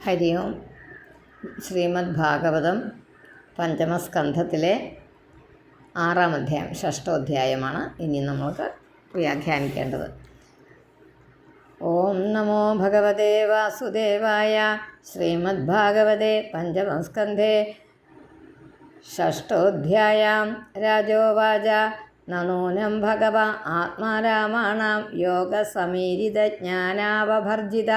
ഹരി ഓം. ശ്രീമദ് ഭാഗവതം പഞ്ചമസ്കന്ധത്തിലെ 6-ാം അധ്യായം, ഷഷ്ഠോധ്യായമാണ് ഇനി നമുക്ക് വ്യാഖ്യാനിക്കേണ്ടത്. ഓം നമോ ഭഗവതേ വാസുദേവായ. ശ്രീമദ് ഭാഗവതേ പഞ്ചമസ്കന്ധേ ഷഷ്ഠോധ്യായം. രാജോവാച നനൂനം ഭഗവ ആത്മാരാമാണാം യോഗസമീരിതജ്ഞാനാവഭർജിത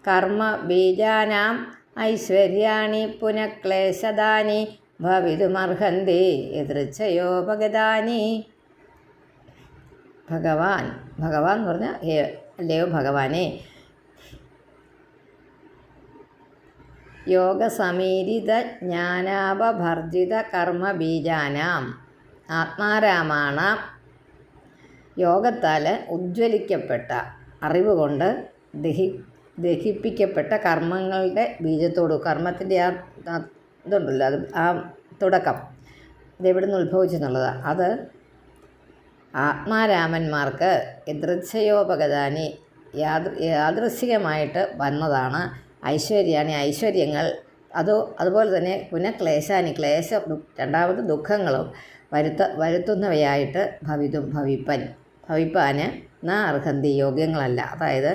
കർമ്മ ബീജാനാം ഐശ്വര്യാണി പുനഃക്ലേശദാനി ഭവിതുമർഹന്തി യദൃച്ഛയോപഗതാനി. ഭഗവാൻ എന്ന് പറഞ്ഞാൽ അല്ലയോ ഭഗവാനെ, യോഗസമീരിത ജ്ഞാനാപഭർജിത കർമ്മ ബീജാനാം ആത്മാരാമാണ, യോഗത്താൽ ഉജ്ജ്വലിക്കപ്പെട്ട അറിവ് കൊണ്ട് ദഹിപ്പിക്കപ്പെട്ട കർമ്മങ്ങളുടെ ബീജത്തോട്, കർമ്മത്തിൻ്റെ ആ ഇതുണ്ടല്ലോ, അത് ആ തുടക്കം ഇതെവിടെ നിന്ന് ഉത്ഭവിച്ചെന്നുള്ളത്, അത് ആത്മാരാമന്മാർക്ക് യദൃച്ഛയോപഗതാനി യാദൃശ്ചികമായിട്ട് വന്നതാണ്. ഐശ്വര്യാണി ഐശ്വര്യങ്ങൾ, അതുപോലെ തന്നെ പുനഃക്ലേശാനി രണ്ടാമത് ദുഃഖങ്ങളും വരുത്തുന്നവയായിട്ട് ഭവിപ്പാന് അർഹന്തി യോഗ്യങ്ങളല്ല. അതായത്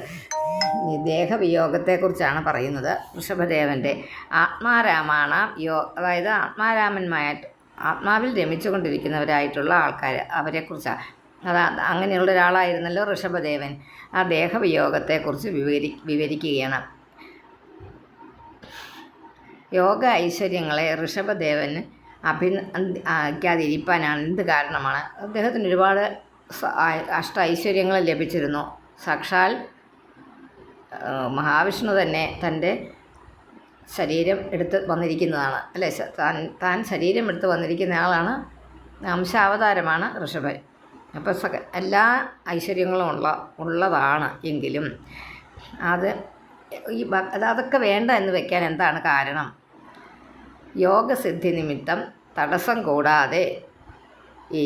ദേഹവിയോഗത്തെക്കുറിച്ചാണ് പറയുന്നത്. ഋഷഭദേവൻ്റെ ആത്മാരാമാണ അതായത് ആത്മാരാമന്മാരായിട്ട് ആത്മാവിൽ രമിച്ചുകൊണ്ടിരിക്കുന്നവരായിട്ടുള്ള ആൾക്കാർ, അവരെക്കുറിച്ചാണ്. അങ്ങനെയുള്ള ഒരാളായിരുന്നല്ലോ ഋഷഭദേവൻ. ആ ദേഹവിയോഗത്തെക്കുറിച്ച് വിവരിക്കുകയാണ്. യോഗ ഐശ്വര്യങ്ങളെ ഋഷഭദേവന് അഭിനന്ദിക്കാതിരിക്കാനാണ് എന്ത് കാരണമാണ്? അദ്ദേഹത്തിന് ഒരുപാട് ഐശ്വര്യങ്ങൾ ലഭിച്ചിരുന്നു. സാക്ഷാൽ മഹാവിഷ്ണു തന്നെ തൻ്റെ ശരീരം എടുത്ത് വന്നിരിക്കുന്നതാണ്, അല്ലേ? താൻ ശരീരം എടുത്ത് വന്നിരിക്കുന്ന ആളാണ്, അംശാവതാരമാണ് ഋഷഭൻ. അപ്പോൾ എല്ലാ ഐശ്വര്യങ്ങളും ഉള്ളതാണ്. എങ്കിലും അതൊക്കെ വേണ്ട എന്ന് വെക്കാൻ എന്താണ് കാരണം? യോഗസിദ്ധി നിമിത്തം തടസ്സം കൂടാതെ ഈ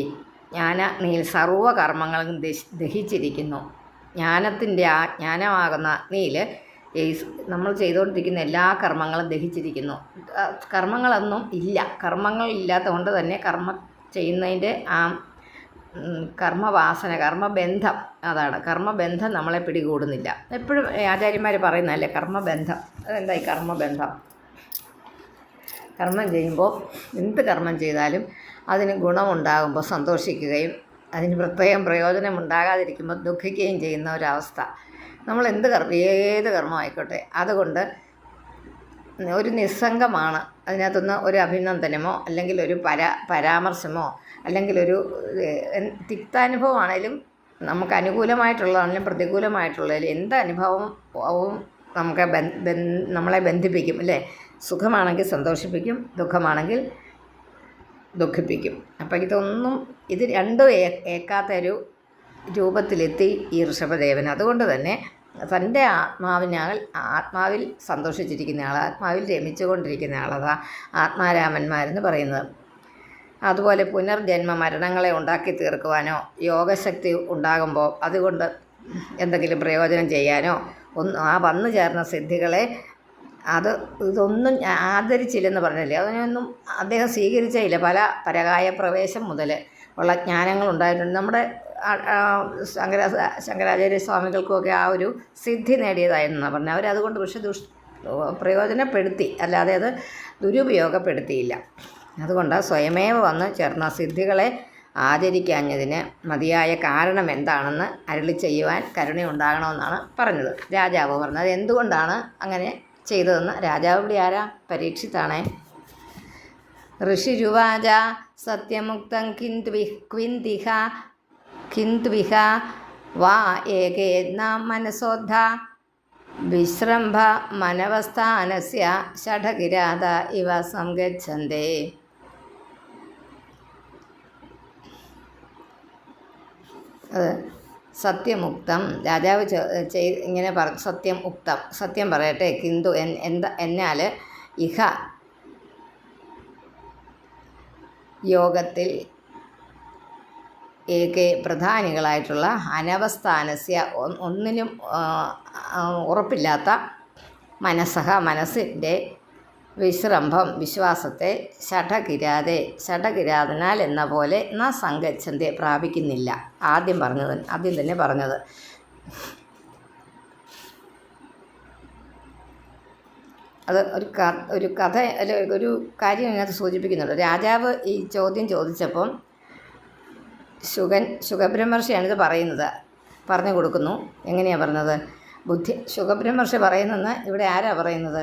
ജ്ഞാനാഗ്നിയിൽ സർവകർമ്മങ്ങളും ദഹിച്ചിരിക്കുന്നു. ജ്ഞാനമാകുന്ന അഗ്നിയിൽ നമ്മൾ ചെയ്തുകൊണ്ടിരിക്കുന്ന എല്ലാ കർമ്മങ്ങളും ദഹിച്ചിരിക്കുന്നു. കർമ്മങ്ങളൊന്നും ഇല്ല. കർമ്മങ്ങളില്ലാത്ത കൊണ്ട് തന്നെ കർമ്മം ചെയ്യുന്നതിൻ്റെ ആ കർമ്മവാസന, കർമ്മബന്ധം, അതാണ് കർമ്മബന്ധം നമ്മളെ പിടികൂടുന്നില്ല. എപ്പോഴും ആചാര്യന്മാർ പറയുന്നതല്ലേ കർമ്മബന്ധം. അതെന്തായി കർമ്മബന്ധം? കർമ്മം ചെയ്യുമ്പോൾ എന്ത് കർമ്മം ചെയ്താലും അതിന് ഗുണമുണ്ടാകുമ്പോൾ സന്തോഷിക്കുകയും അതിന് പ്രത്യേകം പ്രയോജനമുണ്ടാകാതിരിക്കുമ്പോൾ ദുഃഖിക്കുകയും ചെയ്യുന്ന ഒരവസ്ഥ. നമ്മൾ ഏത് കർമ്മമായിക്കോട്ടെ, അതുകൊണ്ട് ഒരു നിസ്സംഗമാണ്. അതിനകത്തുനിന്ന് ഒരു അഭിനന്ദനമോ അല്ലെങ്കിൽ ഒരു പരാമർശമോ അല്ലെങ്കിൽ ഒരു തിക്താനുഭവമാണേലും, നമുക്ക് അനുകൂലമായിട്ടുള്ളതാണെങ്കിലും പ്രതികൂലമായിട്ടുള്ളതിലും എന്ത് അനുഭവവും നമ്മളെ ബന്ധിപ്പിക്കും, അല്ലേ? സുഖമാണെങ്കിൽ സന്തോഷിപ്പിക്കും, ദുഃഖമാണെങ്കിൽ ദുഃഖിപ്പിക്കും. അപ്പം ഇത് രണ്ടും ഏക്കാത്തൊരു രൂപത്തിലെത്തി ഈ ഋഷഭദേവൻ. അതുകൊണ്ട് തന്നെ തൻ്റെ ആത്മാവിൽ സന്തോഷിച്ചിരിക്കുന്ന ആൾ, ആത്മാവിൽ രമിച്ചുകൊണ്ടിരിക്കുന്ന ആളതാ ആത്മാരാമന്മാരെന്ന് പറയുന്നത്. അതുപോലെ പുനർജന്മ മരണങ്ങളെ ഉണ്ടാക്കി തീർക്കുവാനോ യോഗശക്തി ഉണ്ടാകുമ്പോൾ അതുകൊണ്ട് എന്തെങ്കിലും പ്രയോജനം ചെയ്യാനോ വന്നു ചേർന്ന സിദ്ധികളെ ഇതൊന്നും ആദരിച്ചില്ലെന്ന് പറഞ്ഞില്ലേ, അതിനൊന്നും അദ്ദേഹം സ്വീകരിച്ചില്ല. പരകായ പ്രവേശം മുതൽ ഉള്ള ജ്ഞാനങ്ങൾ ഉണ്ടായിട്ടുണ്ട്. നമ്മുടെ ശങ്കരാചാര്യ സ്വാമികൾക്കുമൊക്കെ ആ ഒരു സിദ്ധി നേടിയതായിരുന്നാണ് പറഞ്ഞത്. അവരതുകൊണ്ട് പ്രയോജനപ്പെടുത്തി, അല്ലാതെ അത് ദുരുപയോഗപ്പെടുത്തിയില്ല. അതുകൊണ്ട് സ്വയമേവ വന്ന് ചേർന്ന സിദ്ധികളെ ആചരിക്കാഞ്ഞതിന് മതിയായ കാരണം എന്താണെന്ന് അരുളി ചെയ്യുവാൻ കരുണയുണ്ടാകണമെന്നാണ് പറഞ്ഞത്. രാജാവ് പറഞ്ഞത് എന്തുകൊണ്ടാണ് അങ്ങനെ ചെയ്തതെന്ന്. രാജാവ് ഇവിടെ ആരാ? പരീക്ഷിത്താണേ. ഋഷിരുവാച സത്യമുക്തം കിന്ത്വിഹ വാ ഏകേന മനസോദ്ധ വിശ്രംഭ മനവസ്ഥാനസ്യ ഷഠകിരാത ഇവ സംഗച്ഛന്തേ. സത്യമുക്തം, രാജാവ് ഇങ്ങനെ പറഞ്ഞു. സത്യം പറയട്ടെ. കിന്തു എന്നാൽ ഇഹ യോഗത്തിൽ പ്രധാനികളായിട്ടുള്ള അനവസ്ഥാനസ്യ ഒന്നിനും ഉറപ്പില്ലാത്ത മനസ്സഹ മനസ്സിൻ്റെ വിശ്രംഭം വിശ്വാസത്തെ ഷഠകിരാതനാൽ എന്ന പോലെ ന സങ്കച്ഛന്തെ പ്രാപിക്കുന്നില്ല. ആദ്യം തന്നെ പറഞ്ഞത് അത് ഒരു കഥ അല്ല ഒരു കാര്യം ഇതിനകത്ത് സൂചിപ്പിക്കുന്നുണ്ട്. രാജാവ് ഈ ചോദ്യം ചോദിച്ചപ്പം ശുഗബ്രഹ്മർഷിയാണിത് പറഞ്ഞു കൊടുക്കുന്നു. എങ്ങനെയാണ് പറഞ്ഞത്? ശുഗബ്രഹ്മർഷി പറയുന്നെന്ന് ഇവിടെ ആരാ പറയുന്നത്?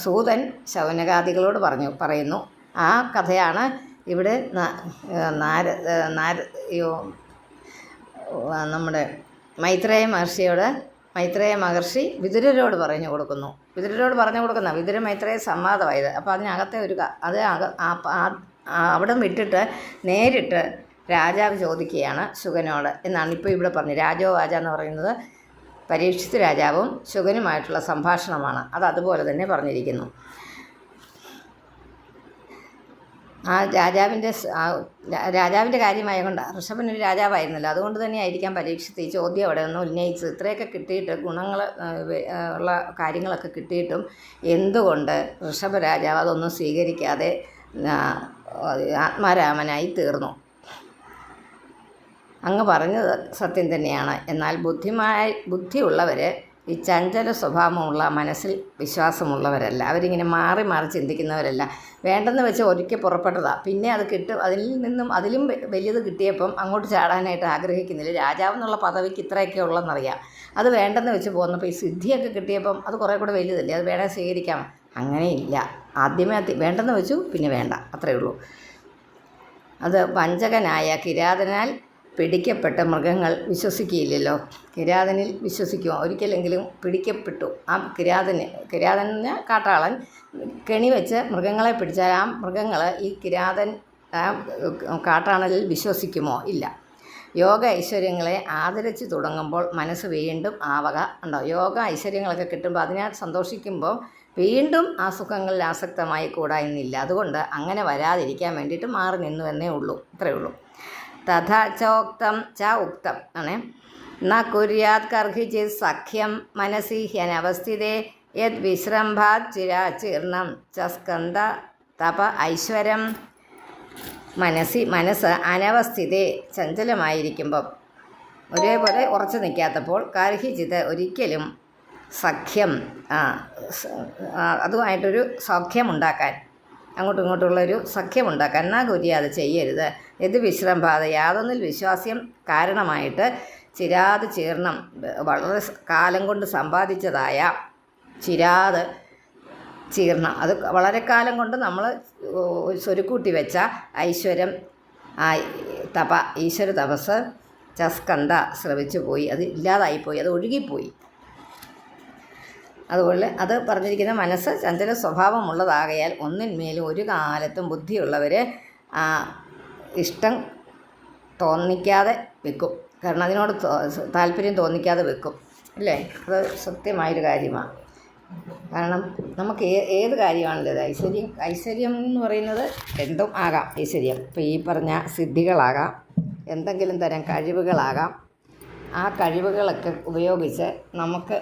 സൂതൻ ശൗനകാദികളോട് പറയുന്നു. ആ കഥയാണ് ഇവിടെ നമ്മുടെ മൈത്രേയ മഹർഷി വിതുരരോട് പറഞ്ഞു കൊടുക്കുന്നു. വിതുര മൈത്രേയ സംവാദമായത്. അപ്പോൾ അതിനകത്തെ അവിടം വിട്ടിട്ട് നേരിട്ട് രാജാവ് ചോദിക്കുകയാണ് ശുഗനോട് എന്നാണ് ഇപ്പോൾ ഇവിടെ പറഞ്ഞത്. രാജോവാച എന്ന് പറയുന്നത് പരീക്ഷിത് രാജാവും ശുഗനുമായിട്ടുള്ള സംഭാഷണമാണ്. അതുപോലെ തന്നെ പറഞ്ഞിരിക്കുന്നു. ആ രാജാവിൻ്റെ കാര്യമായതുകൊണ്ട് ഋഷഭനൊരു രാജാവായിരുന്നല്ലോ, അതുകൊണ്ട് തന്നെ ആയിരിക്കാം പരീക്ഷിത്ത് ഈ ചോദ്യം അവിടെ ഒന്ന് ഉന്നയിച്ചത്. ഇത്രയൊക്കെ കിട്ടിയിട്ട് ഗുണങ്ങൾ ഉള്ള കാര്യങ്ങളൊക്കെ കിട്ടിയിട്ടും എന്തുകൊണ്ട് ഋഷഭ രാജാവ് അതൊന്നും സ്വീകരിക്കാതെ ആത്മാരാമനായി തീർന്നു? അങ്ങ് പറഞ്ഞത് സത്യം തന്നെയാണ്. എന്നാൽ ബുദ്ധിയുള്ളവർ ഈ ചഞ്ചല സ്വഭാവമുള്ള മനസ്സിൽ വിശ്വാസമുള്ളവരല്ല. അവരിങ്ങനെ മാറി ചിന്തിക്കുന്നവരല്ല. വേണ്ടെന്ന് വെച്ച് ഒരിക്കൽ പുറപ്പെട്ടതാണ്, പിന്നെ അത് കിട്ടും, അതിലും വലിയത് കിട്ടിയപ്പം അങ്ങോട്ട് ചാടാനായിട്ട് ആഗ്രഹിക്കുന്നില്ല. രാജാവെന്നുള്ള പദവിക്ക് ഇത്രയൊക്കെ ഉള്ളതെന്നറിയാം. അത് വേണ്ടെന്ന് വെച്ച് പോകുന്നപ്പോൾ ഈ സിദ്ധിയൊക്കെ കിട്ടിയപ്പം അത് കുറേ കൂടെ വലുതല്ലേ, അത് വേണേൽ സ്വീകരിക്കാം. അങ്ങനെയില്ല. ആദ്യമേ വേണ്ടെന്ന് വെച്ചു, പിന്നെ വേണ്ട, അത്രയേ ഉള്ളൂ. അത് വഞ്ചകനായ കിരാതനാൽ പിടിക്കപ്പെട്ട മൃഗങ്ങൾ വിശ്വസിക്കുകയില്ലല്ലോ. കിരാതനിൽ വിശ്വസിക്കുമോ? ഒരിക്കലെങ്കിലും പിടിക്കപ്പെട്ടു. ആ കിരാതന് കാട്ടാളൻ കെണി വെച്ച് മൃഗങ്ങളെ പിടിച്ചാൽ ആ മൃഗങ്ങൾ ഈ കാട്ടാളനിൽ വിശ്വസിക്കുമോ? ഇല്ല. യോഗ ഐശ്വര്യങ്ങളെ ആദരിച്ച് തുടങ്ങുമ്പോൾ മനസ്സ് വീണ്ടും ആവക ഉണ്ടാവും. യോഗ ഐശ്വര്യങ്ങളൊക്കെ കിട്ടുമ്പോൾ അതിനകത്ത് സന്തോഷിക്കുമ്പോൾ വീണ്ടും ആ സുഖങ്ങളിൽ ആസക്തമായി കൂടായെന്നില്ല. അതുകൊണ്ട് അങ്ങനെ വരാതിരിക്കാൻ വേണ്ടിയിട്ട് മാറി നിന്നു എന്നേ ഉള്ളൂ. ഇത്രയേ ഉള്ളൂ. തഥാ ചോക്തം ഉക്തം ആണ്. ന കുര്യാത് കർഹിചിത് സഖ്യം മനസി ഹ്യനവസ്ഥിതേ യത് വിശ്രംഭാത് ചിരാചീർണം ചസ്കന്ധ തപ ഐശ്വര്യം. മനസ്സ് അനവസ്ഥിതേ ചഞ്ചലമായിരിക്കുമ്പം, ഒരേപോലെ ഉറച്ചു നിൽക്കാത്തപ്പോൾ, കർഹിചിത് ഒരിക്കലും സഖ്യം അതുമായിട്ടൊരു സഖ്യമുണ്ടാക്കാൻ, അങ്ങോട്ടും ഇങ്ങോട്ടുള്ളൊരു സഖ്യമുണ്ടാക്കാൻ എന്നാ കുര്യാത് ചെയ്യരുത്. ഇത് വിശ്രംഭാത യാതൊന്നിൽ വിശ്വാസ്യം കാരണമായിട്ട് ചിരാത് ചീർണം വളരെ കാലം കൊണ്ട് സമ്പാദിച്ചതായ ചിരാത് ചീർണം, അത് വളരെ കാലം കൊണ്ട് നമ്മൾ സ്വരുക്കൂട്ടി വെച്ച ഐശ്വര്യം ഈശ്വര തപസ് ചസ്കന്ധ ശ്രവിച്ചു പോയി, അത് ഇല്ലാതായിപ്പോയി, അത് ഒഴുകിപ്പോയി. അതുപോലെ അത് പറഞ്ഞിരിക്കുന്ന മനസ്സ് ചഞ്ചല സ്വഭാവമുള്ളതാകയാൽ ഒന്നിന്മേലും ഒരു കാലത്തും ബുദ്ധിയുള്ളവർ ഇഷ്ടം തോന്നിക്കാതെ വെക്കും. കാരണം അതിനോട് താല്പര്യം തോന്നിക്കാതെ വെക്കും, അല്ലേ? അത് സത്യമായൊരു കാര്യമാണ്. കാരണം നമുക്ക് ഏത് കാര്യമാണല്ലോ ഐശ്വര്യം എന്ന് പറയുന്നത് എന്തും ആകാം. ഐശ്വര്യം ഇപ്പോൾ ഈ പറഞ്ഞ സിദ്ധികളാകാം, എന്തെങ്കിലും തരം കഴിവുകളാകാം. ആ കഴിവുകളൊക്കെ ഉപയോഗിച്ച് നമുക്ക്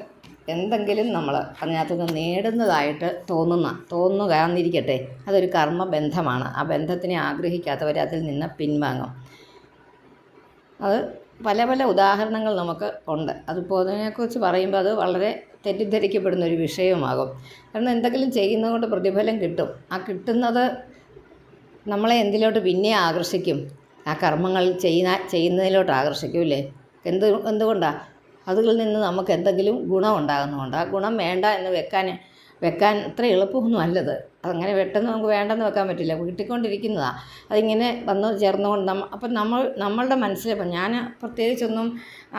എന്തെങ്കിലും നമ്മൾ അതിനകത്തുനിന്ന് നേടുന്നതായിട്ട് തോന്നുക എന്നിരിക്കട്ടെ, അതൊരു കർമ്മബന്ധമാണ്. ആ ബന്ധത്തിനെ ആഗ്രഹിക്കാത്തവർ അതിൽ നിന്ന് പിൻവാങ്ങും. അത് പല പല ഉദാഹരണങ്ങൾ നമുക്ക് ഉണ്ട്. അതിപ്പോൾ അതിനെക്കുറിച്ച് പറയുമ്പോൾ അത് വളരെ തെറ്റിദ്ധരിക്കപ്പെടുന്ന ഒരു വിഷയമാകും. കാരണം എന്തെങ്കിലും ചെയ്യുന്നതുകൊണ്ട് പ്രതിഫലം കിട്ടും. ആ കിട്ടുന്നത് നമ്മളെ എന്തിലോട്ട് പിന്നെ ആകർഷിക്കും? ആ കർമ്മങ്ങൾ ചെയ്യുന്നതിലോട്ട് ആകർഷിക്കും, അല്ലേ? എന്തുകൊണ്ടാണ്? അതിൽ നിന്ന് നമുക്ക് എന്തെങ്കിലും ഗുണം ഉണ്ടാകുന്നതുകൊണ്ട്. ആ ഗുണം വേണ്ട എന്ന് വെക്കാൻ അത്ര എളുപ്പമൊന്നും അല്ലത്. അതങ്ങനെ പെട്ടെന്ന് നമുക്ക് വേണ്ടെന്ന് വെക്കാൻ പറ്റില്ല, കിട്ടിക്കൊണ്ടിരിക്കുന്നതാണ്. അതിങ്ങനെ വന്ന് ചേർന്നുകൊണ്ട് അപ്പം നമ്മളുടെ മനസ്സിലിപ്പം ഞാൻ പ്രത്യേകിച്ചൊന്നും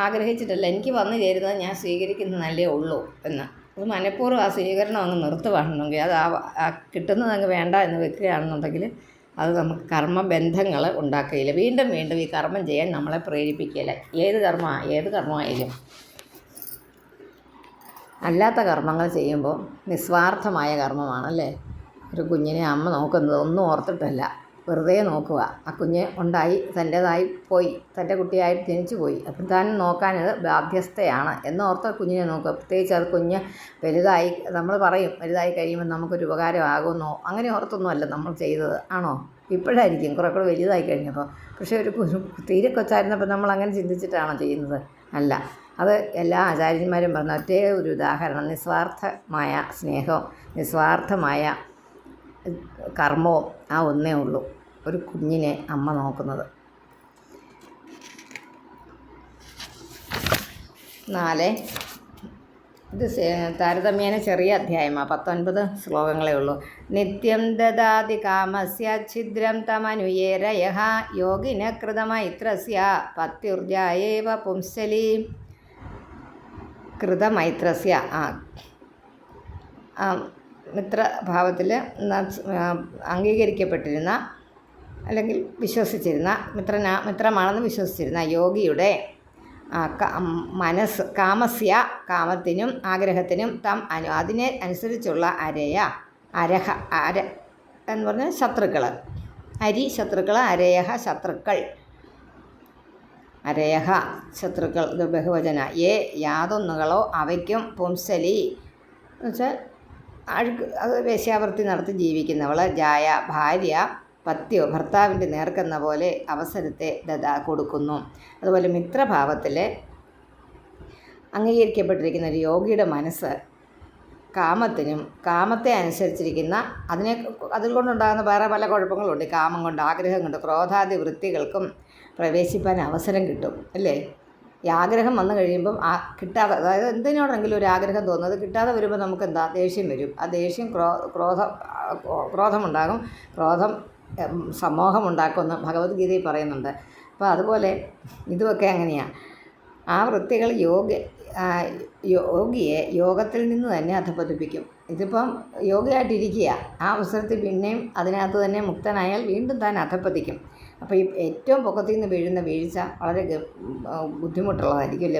ആഗ്രഹിച്ചിട്ടില്ല, എനിക്ക് വന്നു ചേരുന്നത് ഞാൻ സ്വീകരിക്കുന്നതല്ലേ ഉള്ളൂ എന്ന്. അത് മനഃപൂർവ്വം ആ സ്വീകരണം അങ്ങ് നിർത്തുവാണെന്നുണ്ടെങ്കിൽ, അത് ആ കിട്ടുന്നത് അങ്ങ് വേണ്ട എന്ന് വെക്കുകയാണെന്നുണ്ടെങ്കിൽ അത് നമുക്ക് കർമ്മബന്ധങ്ങൾ ഉണ്ടാക്കുകയില്ല. വീണ്ടും വീണ്ടും ഈ കർമ്മം ചെയ്യാൻ നമ്മളെ പ്രേരിപ്പിക്കുകയില്ല. ഏത് കർമ്മമായാലും അല്ലാത്ത കർമ്മങ്ങൾ ചെയ്യുമ്പോൾ നിസ്വാർത്ഥമായ കർമ്മമാണല്ലേ. ഒരു കുഞ്ഞിനെ അമ്മ നോക്കുന്നത് ഒന്നും ഓർത്തിട്ടല്ല, വെറുതെ നോക്കുക. ആ കുഞ്ഞ് ഉണ്ടായി തൻ്റേതായി പോയി, തൻ്റെ കുട്ടിയായിട്ട് ജനിച്ചു പോയി, അപ്പം താൻ നോക്കാനത് ബാധ്യസ്ഥയാണ് എന്നോർത്ത് കുഞ്ഞിനെ നോക്കുക. പ്രത്യേകിച്ച് അത് കുഞ്ഞ് വലുതായി, നമ്മൾ പറയും വലുതായി കഴിയുമ്പോൾ നമുക്കൊരു ഉപകാരമാകുമെന്നോ അങ്ങനെ ഓർത്തൊന്നുമല്ല നമ്മൾ ചെയ്തത്. ആണോ? ഇപ്പോഴായിരിക്കും കുറേ കൂടെ വലുതായി കഴിഞ്ഞപ്പോൾ. പക്ഷേ ഒരു തീരെ കൊച്ചായിരുന്നപ്പോൾ നമ്മൾ അങ്ങനെ ചിന്തിച്ചിട്ടാണോ ചെയ്യുന്നത്? അല്ല. അത് എല്ലാ ആചാര്യന്മാരും പറഞ്ഞ ഒറ്റേ ഒരു ഉദാഹരണം, നിസ്വാർത്ഥമായ സ്നേഹവും നിസ്വാർത്ഥമായ കർമ്മവും ആ ഒന്നേ ഉള്ളൂ ഒരു കുഞ്ഞിനെ അമ്മ നോക്കുന്നത്. 4 ഇത് താരതമ്യേന ചെറിയ അധ്യായമാണ്, 19 ശ്ലോകങ്ങളേ ഉള്ളൂ. നിത്യം ദദാതി കാമസ്യ ഛിദ്രം തമനുയേരയഃ യോഗിന കൃതമൈത്രസ്യ പത്യുർജായേവ പുംസലി. കൃതമൈത്രസ്യ മിത്രഭാവത്തിൽ അംഗീകരിക്കപ്പെട്ടിരുന്ന അല്ലെങ്കിൽ വിശ്വസിച്ചിരുന്ന മിത്രമാണെന്ന് വിശ്വസിച്ചിരുന്ന യോഗിയുടെ മനസ്സ് കാമസ്യ കാമത്തിനും ആഗ്രഹത്തിനും അതിനെ അനുസരിച്ചുള്ള അര എന്ന് പറഞ്ഞാൽ ശത്രുക്കൾ, ശത്രുക്കൾ, ശത്രുക്കൾ, ശത്രുക്കൾ, ഇത് ബഹുവചന. യാതൊന്നുകളോ അവയ്ക്കും പുംസലി എന്ന് വെച്ചാൽ അത് വേശ്യാവൃത്തി നടത്തി ജീവിക്കുന്നവൾ, ജായ ഭാര്യ, പത്യോ ഭർത്താവിൻ്റെ നേർക്കെന്ന പോലെ അവസരത്തെ കൊടുക്കുന്നു. അതുപോലെ മിത്രഭാവത്തിൽ അംഗീകരിക്കപ്പെട്ടിരിക്കുന്ന ഒരു യോഗിയുടെ മനസ്സ് കാമത്തിനും കാമത്തെ അനുസരിച്ചിരിക്കുന്ന അതുകൊണ്ടുണ്ടാകുന്ന വേറെ പല കുഴപ്പങ്ങളുണ്ട്. കാമം കൊണ്ട്, ആഗ്രഹം കൊണ്ട്, ക്രോധാദി വൃത്തികൾക്കും പ്രവേശിപ്പാൻ അവസരം കിട്ടും അല്ലേ? ഈ ആഗ്രഹം വന്നു കഴിയുമ്പം കിട്ടാതെ, അതായത് എന്തിനോടെങ്കിലും ഒരു ആഗ്രഹം തോന്നും, അത് കിട്ടാതെ വരുമ്പോൾ നമുക്ക് ദേഷ്യം വരും. ആ ദേഷ്യം ക്രോധമുണ്ടാകും. ക്രോധം സമൂഹമുണ്ടാക്കുമെന്ന് ഭഗവത്ഗീതയിൽ പറയുന്നുണ്ട്. അപ്പോൾ അതുപോലെ ഇതുമൊക്കെ അങ്ങനെയാണ്. ആ വൃത്തികൾ യോഗിയെ യോഗത്തിൽ നിന്ന് തന്നെ അധപതിപ്പിക്കും. ഇതിപ്പം യോഗിയായിട്ടിരിക്കുക, ആ അവസരത്തിൽ പിന്നെയും അതിനകത്ത് തന്നെ മുക്തനായാൽ വീണ്ടും താൻ അധപ്പതിക്കും. അപ്പോൾ ഈ ഏറ്റവും പൊക്കത്തിൽ നിന്ന് വീഴുന്ന വീഴ്ച വളരെ ബുദ്ധിമുട്ടുള്ളതായിരിക്കും.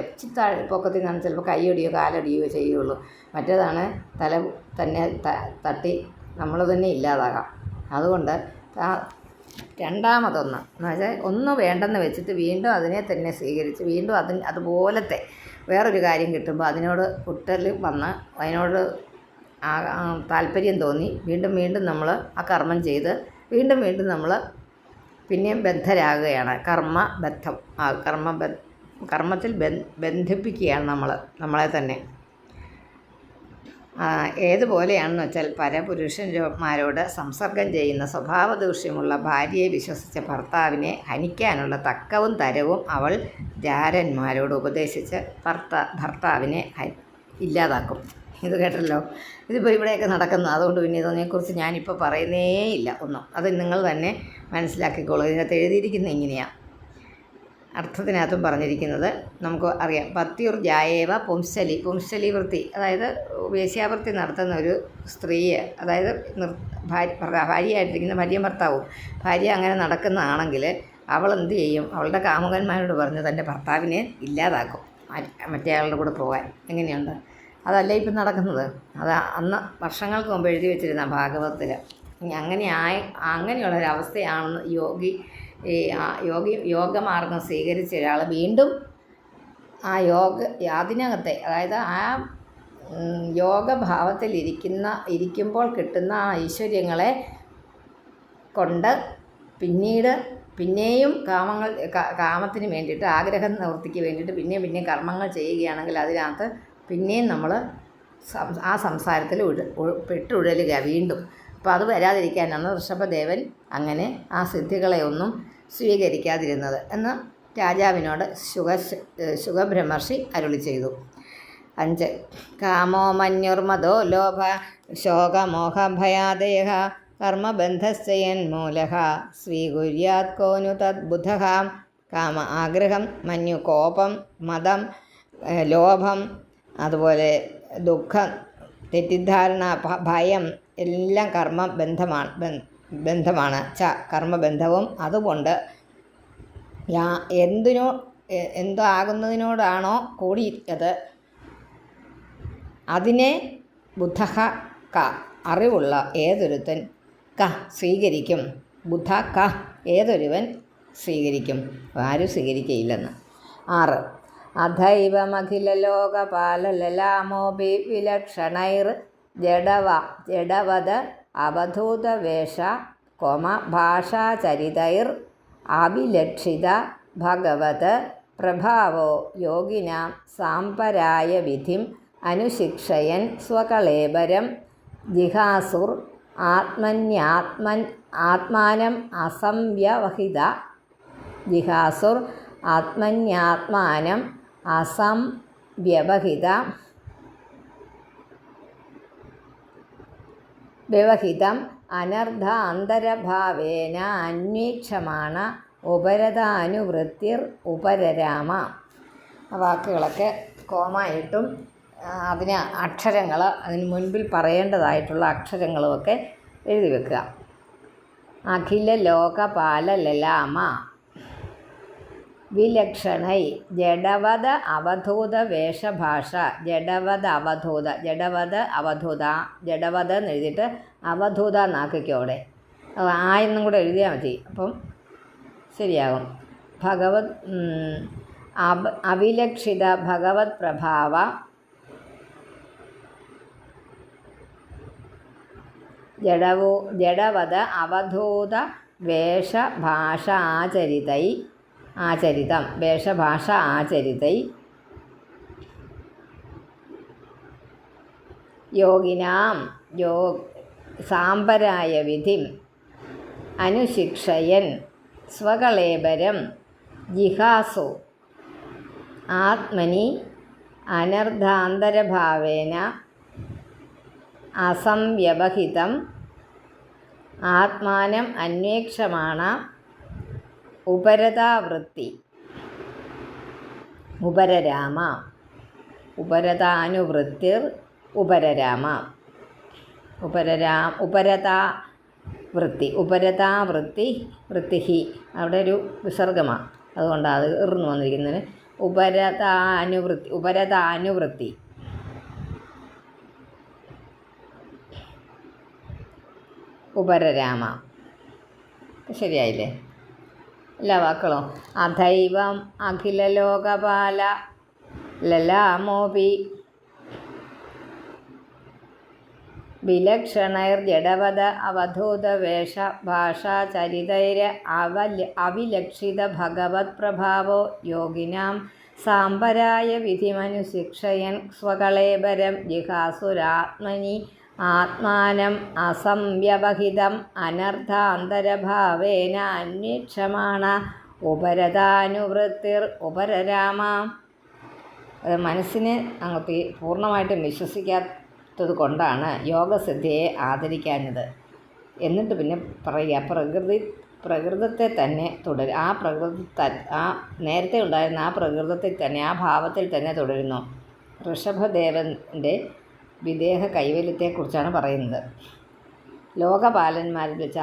പൊക്കത്തിൽ നിന്നാണ് ചിലപ്പോൾ കൈയൊടിയോ കാലൊടിയോ ചെയ്യുള്ളൂ. മറ്റേതാണ് തല തന്നെ തട്ടി നമ്മൾ തന്നെ ഇല്ലാതാകാം. അതുകൊണ്ട് രണ്ടാമതൊന്ന് എന്ന് വെച്ചാൽ ഒന്ന് വേണ്ടെന്ന് വെച്ചിട്ട് വീണ്ടും അതിനെ തന്നെ സ്വീകരിച്ച് വീണ്ടും അതുപോലത്തെ വേറൊരു കാര്യം കിട്ടുമ്പോൾ അതിനോട് കുട്ടൽ വന്ന് അതിനോട് താല്പര്യം തോന്നി വീണ്ടും വീണ്ടും നമ്മൾ ആ കർമ്മം ചെയ്ത് വീണ്ടും വീണ്ടും നമ്മൾ പിന്നെയും ബദ്ധരാകുകയാണ്. കർമ്മത്തിൽ ബന്ധിപ്പിക്കുകയാണ് നമ്മളെ തന്നെ. ഏതുപോലെയാണെന്ന് വെച്ചാൽ പരപുരുഷന്മാരോട് സംസർഗം ചെയ്യുന്ന സ്വഭാവദൂഷ്യമുള്ള ഭാര്യയെ വിശ്വസിച്ച ഭർത്താവിനെ ഹനിക്കാനുള്ള തക്കവും തരവും അവൾ ജാരന്മാരോട് ഉപദേശിച്ച് ഭർത്താവിനെ ഇല്ലാതാക്കും. ഇത് കേട്ടല്ലോ, ഇതിപ്പോൾ ഇവിടെയൊക്കെ നടക്കുന്നു. അതുകൊണ്ട് പിന്നെ ഇതിനെക്കുറിച്ച് ഞാനിപ്പോൾ പറയുന്നേ ഇല്ല ഒന്നും. അത് നിങ്ങൾ തന്നെ മനസ്സിലാക്കിക്കോളൂ. ഇതിനകത്ത് എഴുതിയിരിക്കുന്നത് ഇങ്ങനെയാണ്. അർത്ഥത്തിനകത്തും പറഞ്ഞിരിക്കുന്നത് നമുക്ക് അറിയാം. പത്യുർ ജായേവ പുംസലി വൃത്തി, അതായത് വേശ്യാവൃത്തി നടത്തുന്ന ഒരു സ്ത്രീയെ, അതായത് ഭാര്യയായിട്ടിരിക്കുന്ന ഭാര്യയും ഭർത്താവും, ഭാര്യ അങ്ങനെ നടക്കുന്നതാണെങ്കിൽ അവൾ എന്ത് ചെയ്യും? അവളുടെ കാമുകന്മാരോട് പറഞ്ഞ് തൻ്റെ ഭർത്താവിനെ ഇല്ലാതാക്കും, മറ്റേ ആളുടെ കൂടെ പോകാൻ. എങ്ങനെയുണ്ട്? അതല്ല ഇപ്പം നടക്കുന്നത്. അത് അന്ന് വർഷങ്ങൾക്ക് മുമ്പ് എഴുതി വെച്ചിരുന്ന ഭാഗവതത്തിൽ. അങ്ങനെയുള്ളൊരവസ്ഥയാണെന്ന് യോഗമാർഗം സ്വീകരിച്ച ഒരാൾ വീണ്ടും ആ അതിനകത്തെ, അതായത് ആ യോഗഭാവത്തിൽ ഇരിക്കുമ്പോൾ കിട്ടുന്ന ആ ഐശ്വര്യങ്ങളെ കൊണ്ട് പിന്നെയും കാമത്തിന് വേണ്ടിയിട്ട്, ആഗ്രഹ നിവൃത്തിക്ക് വേണ്ടിയിട്ട് പിന്നെയും കർമ്മങ്ങൾ ചെയ്യുകയാണെങ്കിൽ അതിനകത്ത് പിന്നെയും നമ്മൾ ആ സംസാരത്തിൽ പെട്ടുഴലുക വീണ്ടും. അപ്പോൾ അത് വരാതിരിക്കാനാണ് ഋഷഭദേവൻ അങ്ങനെ ആ സിദ്ധികളെ ഒന്നും സ്വീകരിക്കാതിരുന്നത് എന്ന് രാജാവിനോട് ശുഗബ്രഹ്മർഷി അരുളി ചെയ്തു. 5 കാമോ മന്യുർമദോ ലോഭ ശോകമോഹഭയാദേഹ കർമ്മബന്ധസ്യന്മൂലഃ സ്വീകുര്യാത് കോനു തദ്ബുധഃ. കാമ ആഗ്രഹം, മന്യു കോപം, മദം ലോഭം, അതുപോലെ ദുഃഖം, തെറ്റിദ്ധാരണ, ഭയം എല്ലാം ബന്ധമാണ്. കർമ്മബന്ധവും. അതുകൊണ്ട് എന്താകുന്നതിനോടാണോ കൂടിയത് അതിനെ ബുദ്ധഃ അറിവുള്ള ഏതൊരുത്തൻ സ്വീകരിക്കും. ബുധ ക ഏതൊരുവൻ സ്വീകരിക്കും, ആരും സ്വീകരിക്കയില്ലെന്ന്. 6 അധൈവമഖിലലോകപാലലലാമോപി വിലക്ഷണൈർ ജഡവത് അവധൂതവേഷ ഭാഷാചരിതൈർ അവിലക്ഷിത ഭഗവത് പ്രഭാവോ യോഗിനാം സാംപരായ വിധിം അനുശിക്ഷയൻ സ്വകളേബരം ജിഹാസുർ ആത്മാനം അസംവ്യവഹിത ജിഹാസുർ ആത്മന്യാത്മാനം വ്യവഹിതം അനർദ്ധാന്തരഭാവേന അന്വേക്ഷമാണ് ഉപരതാനുവൃത്തിർ ഉപരരാമ. വാക്കുകളൊക്കെ കോമായിട്ടും അതിന് അക്ഷരങ്ങൾ അതിന് മുൻപിൽ പറയേണ്ടതായിട്ടുള്ള അക്ഷരങ്ങളുമൊക്കെ എഴുതി വെക്കുക. അഖില ലോകപാല ലലാമ വിലക്ഷണൈ ജഡവത് അവധൂത വേഷഭാഷ. ജഡവത് എന്ന് എഴുതിയിട്ട് അവധൂത എന്നാക്കിക്കോ. അവിടെ ആയെന്നും കൂടെ എഴുതിയാൽ മതി, അപ്പം ശരിയാകും. ഭഗവത് അവിലക്ഷിത ഭഗവത് പ്രഭാവ ജഡവത് അവധൂത വേഷഭാഷ ആചരിതം വേഷഭാഷ ആചരിതൈ യോഗിനാം സാംപരായ വിധിം അനുശിക്ഷയൻ സ്വകളേബരം ജിഹാസു ആത്മനി അനർദ്ധാന്തരഭാവേന അസംവ്യവഹിതം ആത്മാനം അന്വേക്ഷമാണ ഉപരതാവൃത്തി ഉപരരാമ ഉപരതാനുവൃത്തിർ ഉപരരാമ ഉപരതാവൃത്തി വൃത്തിഹി അവിടെ ഒരു വിസർഗമാണ്, അതുകൊണ്ടാണ് അത് ഇറന്നു വന്നിരിക്കുന്നത്. ഉപരതാനുവൃത്തി ഉപരരാമ. ശരിയായില്ലേ എല്ലാ വാക്കുകളും? അധൈവം അഖിലലോകപാല ലലാമോപി വിലക്ഷണൈർ ജഡവത് അവധൂത വേഷ ഭാഷാചരിതൈര അവിലക്ഷിത ഭഗവത് പ്രഭാവോ യോഗിനാം സാംപരായ വിധിമനുശിക്ഷയൻ സ്വകളേബരം ജിഹാസുരാത്മനി ആത്മാനം അസംവ്യവഹിതം അനർത്ഥാന്തരഭാവേന അന്വേക്ഷമാണ ഉപരതാനുവൃത്തിർ ഉപരരാമ. മനസ്സിനെ അങ്ങോട്ട് പൂർണ്ണമായിട്ടും വിശ്വസിക്കാത്തത് കൊണ്ടാണ് യോഗസിദ്ധിയെ ആദരിക്കാഞ്ഞത്. എന്നിട്ട് പിന്നെ പറയുക, പ്രകൃതത്തെ തന്നെ തുടരും. ആ നേരത്തെ ഉണ്ടായിരുന്ന ആ പ്രകൃതത്തിൽ തന്നെ, ആ ഭാവത്തിൽ തന്നെ തുടരുന്നു. ഋഷഭദേവൻ്റെ വിദേഹ കൈവല്യത്തെക്കുറിച്ചാണ് പറയുന്നത്. ലോകപാലന്മാരിൽ വെച്ച്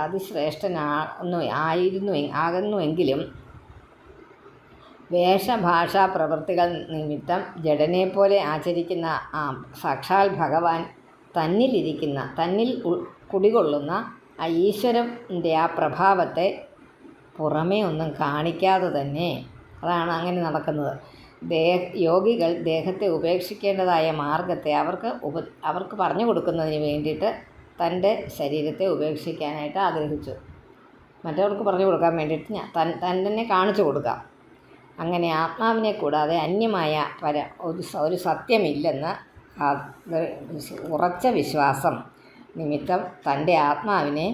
ആകുന്നുവെങ്കിലും വേഷഭാഷാ പ്രവൃത്തികൾ നിമിത്തം ജഡനെപ്പോലെ ആചരിക്കുന്ന ആ സാക്ഷാൽ ഭഗവാൻ തന്നിൽ കുടികൊള്ളുന്ന ആ ഈശ്വരൻ്റെ ആ പ്രഭാവത്തെ പുറമേ ഒന്നും കാണിക്കാതെ തന്നെ, അതാണ് അങ്ങനെ നടക്കുന്നത്. യോഗികൾ ദേഹത്തെ ഉപേക്ഷിക്കേണ്ടതായ മാർഗത്തെ അവർക്ക് പറഞ്ഞു കൊടുക്കുന്നതിന് വേണ്ടിയിട്ട് തൻ്റെ ശരീരത്തെ ഉപേക്ഷിക്കാനായിട്ട് ആഗ്രഹിച്ചു. മറ്റവർക്ക് പറഞ്ഞു കൊടുക്കാൻ വേണ്ടിയിട്ട് തന്നെ കാണിച്ചു കൊടുക്കാം. അങ്ങനെ ആത്മാവിനെ കൂടാതെ അന്യമായ ഒരു സത്യമില്ലെന്ന് ഉറച്ച വിശ്വാസം നിമിത്തം തൻ്റെ ആത്മാവിനെ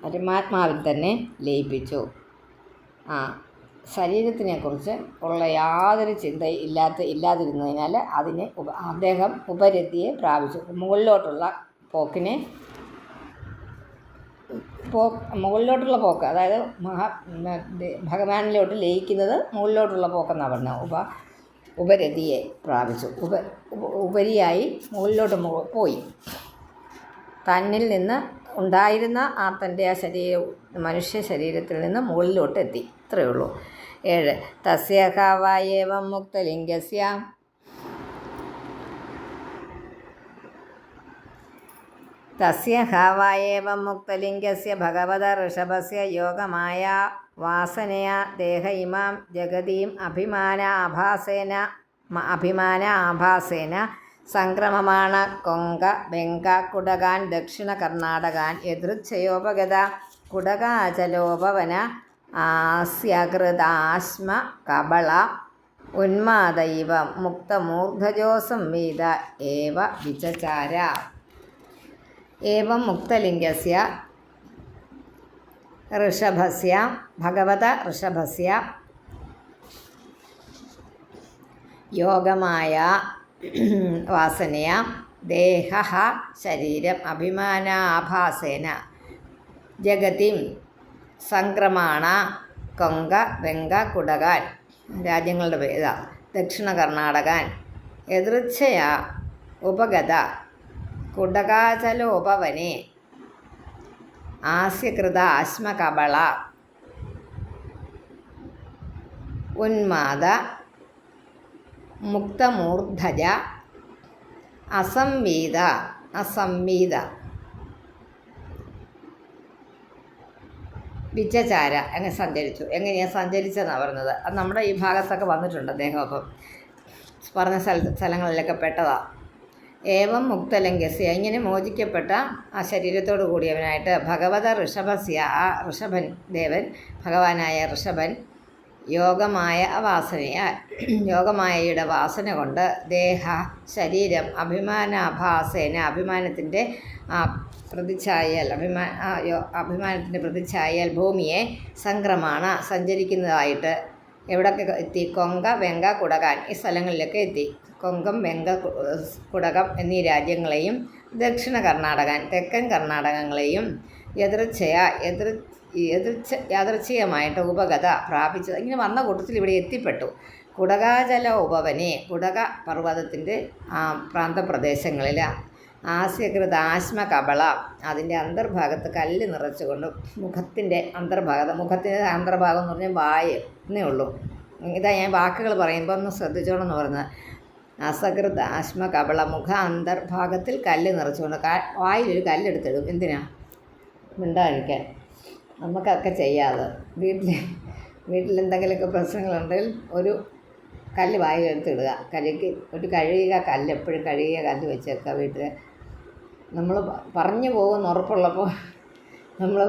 പരമാത്മാവിൽ തന്നെ ലയിപ്പിച്ചു. ശരീരത്തിനെക്കുറിച്ച് ഉള്ള യാതൊരു ചിന്ത ഇല്ലാതിരുന്നതിനാൽ അദ്ദേഹം ഉപരതിയെ പ്രാപിച്ചു. മുകളിലോട്ടുള്ള പോക്ക്, അതായത് ഭഗവാനിലോട്ട് ലയിക്കുന്നത് മുകളിലോട്ടുള്ള പോക്കെന്നാണ് പറഞ്ഞത്. ഉപരതിയെ പ്രാപിച്ചു. ഉപരിയായി മുകളിലോട്ട് പോയി. തന്നിൽ നിന്ന് ഉണ്ടായിരുന്ന തൻ്റെ ആ മനുഷ്യ ശരീരത്തിൽ നിന്ന് മുകളിലോട്ട് എത്തി. ഇത്രയേ ഉള്ളൂ. 7 തസ്യ ഹവായേവം മുക്തലിംഗസ്യ തസ്യ ഹാവായേവം മുക്തലിംഗസ്യ ഭഗവത ഋഷഭസ്യ യോഗമായ വാസനയാ ദേഹ ഇമാം ജഗതീം അഭിമാന സംക്രമമാണ കൊങ്ക ബെങ്ക കുടകാൻ ദക്ഷിണ കർണാടകാൻ യദൃച്ഛയോപഗത കുടകാചലോപവന ആസ്യകൃതാശ്മ കബള ഉന്മാദൈവ മുക്തമൂർധജോ സംവേദ ഏവ വിചചാര. ഏവം മുക്തലിംഗസ്യ ഋഷഭസ്യ ഭഗവത ഋഷഭസ്യ യോഗമായ വാസനയ ദേഹ ശരീരം അഭിമാനാഭാസേന ജഗതിം സംക്രമാണ കൊങ്ക ബെങ്ക കുടകാൻ രാജ്യങ്ങളുടെ പേര് ദക്ഷിണ കർണാടകാൻ യദൃച്ഛയ ഉപഗത കുടകാചലോപവനെ ആസ്യകൃത ആശ്മകബള ഉന്മാദ മുക്തമൂർധജ അസംവീത വിചചാര അങ്ങനെ സഞ്ചരിച്ചു. എങ്ങനെയാണ് സഞ്ചരിച്ചതെന്നാണ് പറഞ്ഞത്. അത് നമ്മുടെ ഈ ഭാഗത്തൊക്കെ വന്നിട്ടുണ്ട് അദ്ദേഹം. അപ്പം പറഞ്ഞ സ്ഥലങ്ങളിലൊക്കെ പെട്ടതാണ്. ഏവം മുക്തലിംഗസ്യ ഇങ്ങനെ മോചിക്കപ്പെട്ട ആ ശരീരത്തോടു കൂടിയവനായിട്ട് ഭഗവത ഋഷഭസ്യ ആ ഋഷഭൻ ദേവൻ ഭഗവാനായ ഋഷഭൻ യോഗമായ യോഗമായയുടെ വാസന കൊണ്ട് ദേഹ ശരീരം അഭിമാനാഭാസേന അഭിമാനത്തിൻ്റെ അഭിമാനത്തിൻ്റെ പ്രതിച്ഛായൽ ഭൂമിയെ സംക്രമണ സഞ്ചരിക്കുന്നതായിട്ട് എവിടൊക്കെ എത്തി? കൊങ്ക വെങ്ക കുടകാൻ ഈ സ്ഥലങ്ങളിലൊക്കെ എത്തി. കൊങ്കം വെങ്ക കുടകം എന്നീ രാജ്യങ്ങളെയും ദക്ഷിണ കർണാടകാൻ തെക്കൻ കർണാടകങ്ങളെയും യാദൃച്ഛികമായിട്ട് ഉപഗത പ്രാപിച്ചത്. ഇങ്ങനെ വന്ന കൂട്ടത്തിൽ ഇവിടെ എത്തിപ്പെട്ടു. കുടകാചല ഉപവനെ കുടക പർവ്വതത്തിൻ്റെ പ്രാന്തപ്രദേശങ്ങളിൽ ആസ്യകൃത ആശ്മകബള അതിൻ്റെ അന്തർഭാഗത്ത് കല്ല് നിറച്ചുകൊണ്ട് മുഖത്തിൻ്റെ അന്തർഭാഗം എന്ന് പറഞ്ഞാൽ വായ് എന്നേ ഉള്ളൂ. ഇതാ ഞാൻ വാക്കുകൾ പറയുമ്പോൾ ഒന്ന് ശ്രദ്ധിച്ചോണമെന്ന് പറഞ്ഞത്. അസകൃത ആശ്മകബള മുഖ അന്തർഭാഗത്തിൽ കല്ല് നിറച്ചുകൊണ്ട് വായിലൊരു കല്ലെടുത്തിടും. എന്തിനാ? മിണ്ടാതിരിക്കാൻ. നമുക്കൊക്കെ ചെയ്യാതെ വീട്ടിലെന്തെങ്കിലുമൊക്കെ പ്രശ്നങ്ങളുണ്ടെങ്കിൽ ഒരു കല്ല് വായിലെടുത്തിടുക. കഴുകിയ കല്ല് എപ്പോഴും കഴുകിയ കല്ല് വെച്ചേക്കുക വീട്ടിൽ. നമ്മൾ പറഞ്ഞു പോകുമെന്ന് ഉറപ്പുള്ളപ്പോൾ നമ്മൾ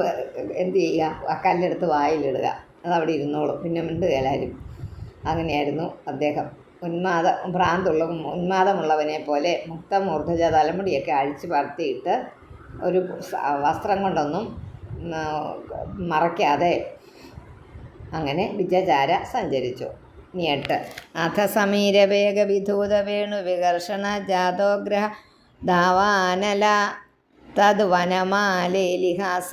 എന്ത് ചെയ്യുക? ആ കല്ലെടുത്ത് വായിലിടുക. അതവിടെ ഇരുന്നോളും. പിന്നെ മിണ്ടുകയില്ലാരും. അങ്ങനെയായിരുന്നു അദ്ദേഹം. ഉന്മാദമുള്ളവനെ പോലെ മുക്തമൂർധജ തലമുടിയൊക്കെ അഴിച്ചു പരത്തിയിട്ട് ഒരു വസ്ത്രം കൊണ്ടൊന്നും മറയ്ക്കാതെ അങ്ങനെ വിചചാര സഞ്ചരിച്ചു. 8 അഥ സമീരവേഗ വിധൂത വേണു വികർഷണ ജാതോഗ്രഹ ധാവാനല തദ് വനമാലേലിഹാന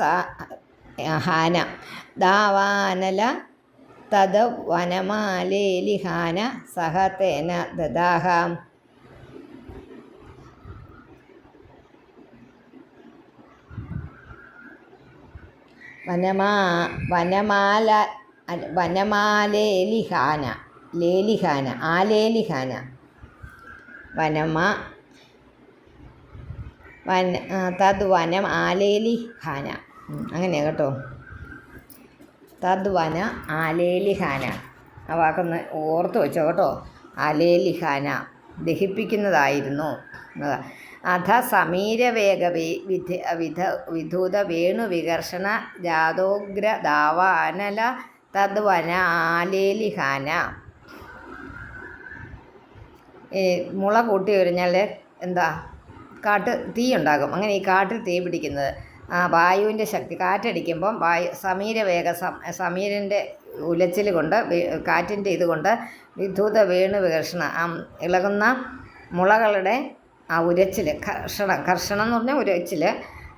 ധാവാനല തദ് വനമാലേലിഹാന സഹ തേന ദദാഹ. വനമാലേലിഹാന തദ് വനം ആലേലിഹാന അങ്ങനെയാണ് കേട്ടോ. തദ്വന ആലേലിഹാന ആ വാക്കൊന്ന് ഓർത്ത് വെച്ചോ കേട്ടോ. ആലേലിഹാന ദഹിപ്പിക്കുന്നതായിരുന്നു. അഥ സമീരവേഗ വിധൂത വേണു വികർഷണ ജാതോഗ്ര ധാവാനല തദ്വന ആലേലിഹാന. മുള കൂട്ടി കഴിഞ്ഞാൽ എന്താ? തീ ഉണ്ടാകും. അങ്ങനെ ഈ കാട്ടിൽ തീ പിടിക്കുന്നത് വായുവിൻ്റെ ശക്തി. കാറ്റടിക്കുമ്പം സമീരൻ്റെ ഉലച്ചിൽ കൊണ്ട് കാറ്റിൻ്റെ ഇതുകൊണ്ട് വിധൂത വേണു വികർഷണ ഇളകുന്ന മുളകളുടെ ആ ഉരച്ചിൽ കർഷണം എന്ന് പറഞ്ഞാൽ ഉരച്ചിൽ